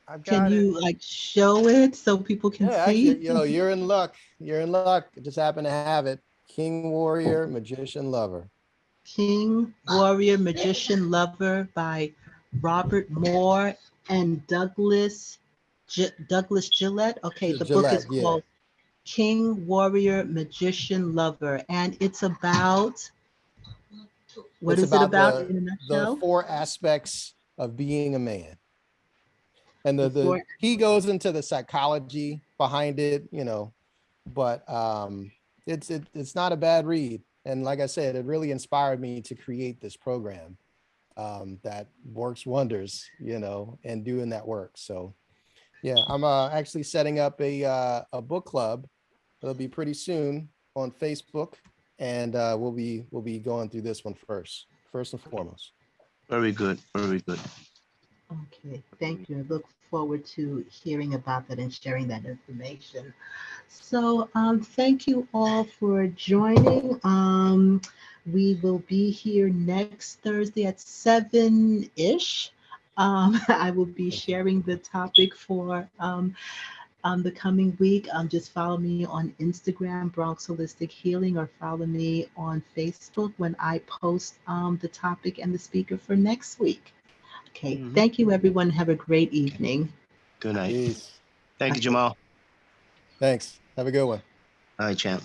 I've
Can
got it.
you like show it so people can
Yeah,
see?
actually, you're in luck. You're in luck. I just happen to have it. King, warrior, magician, lover.
King, Warrior, Magician, Lover by Robert Moore and Douglas Gillette. Okay, the book is
Gillette, yeah.
called King, Warrior, Magician, Lover, and it's about, what
It's
is it
about
about in a
the
nutshell?
4 aspects of being a man. And
The four.
he goes into the psychology behind it, but it's not a bad read. And like I said, it really inspired me to create this program that works wonders, and doing that work. So yeah, I'm actually setting up a book club. It'll be pretty soon on Facebook, and we'll be going through this one first and foremost.
Very good. Very good.
Okay, thank you. I look forward to hearing about that and sharing that information. So, thank you all for joining. We will be here next Thursday at 7-ish. I will be sharing the topic for the coming week. Just follow me on Instagram, Bronx Holistic Healing, or follow me on Facebook when I post the topic and the speaker for next week. Okay,
Mhm.
thank you, everyone. Have a great evening.
Good night.
Peace.
Thank you,
Okay.
Jamal.
Thanks. Have a good one.
All right, champ.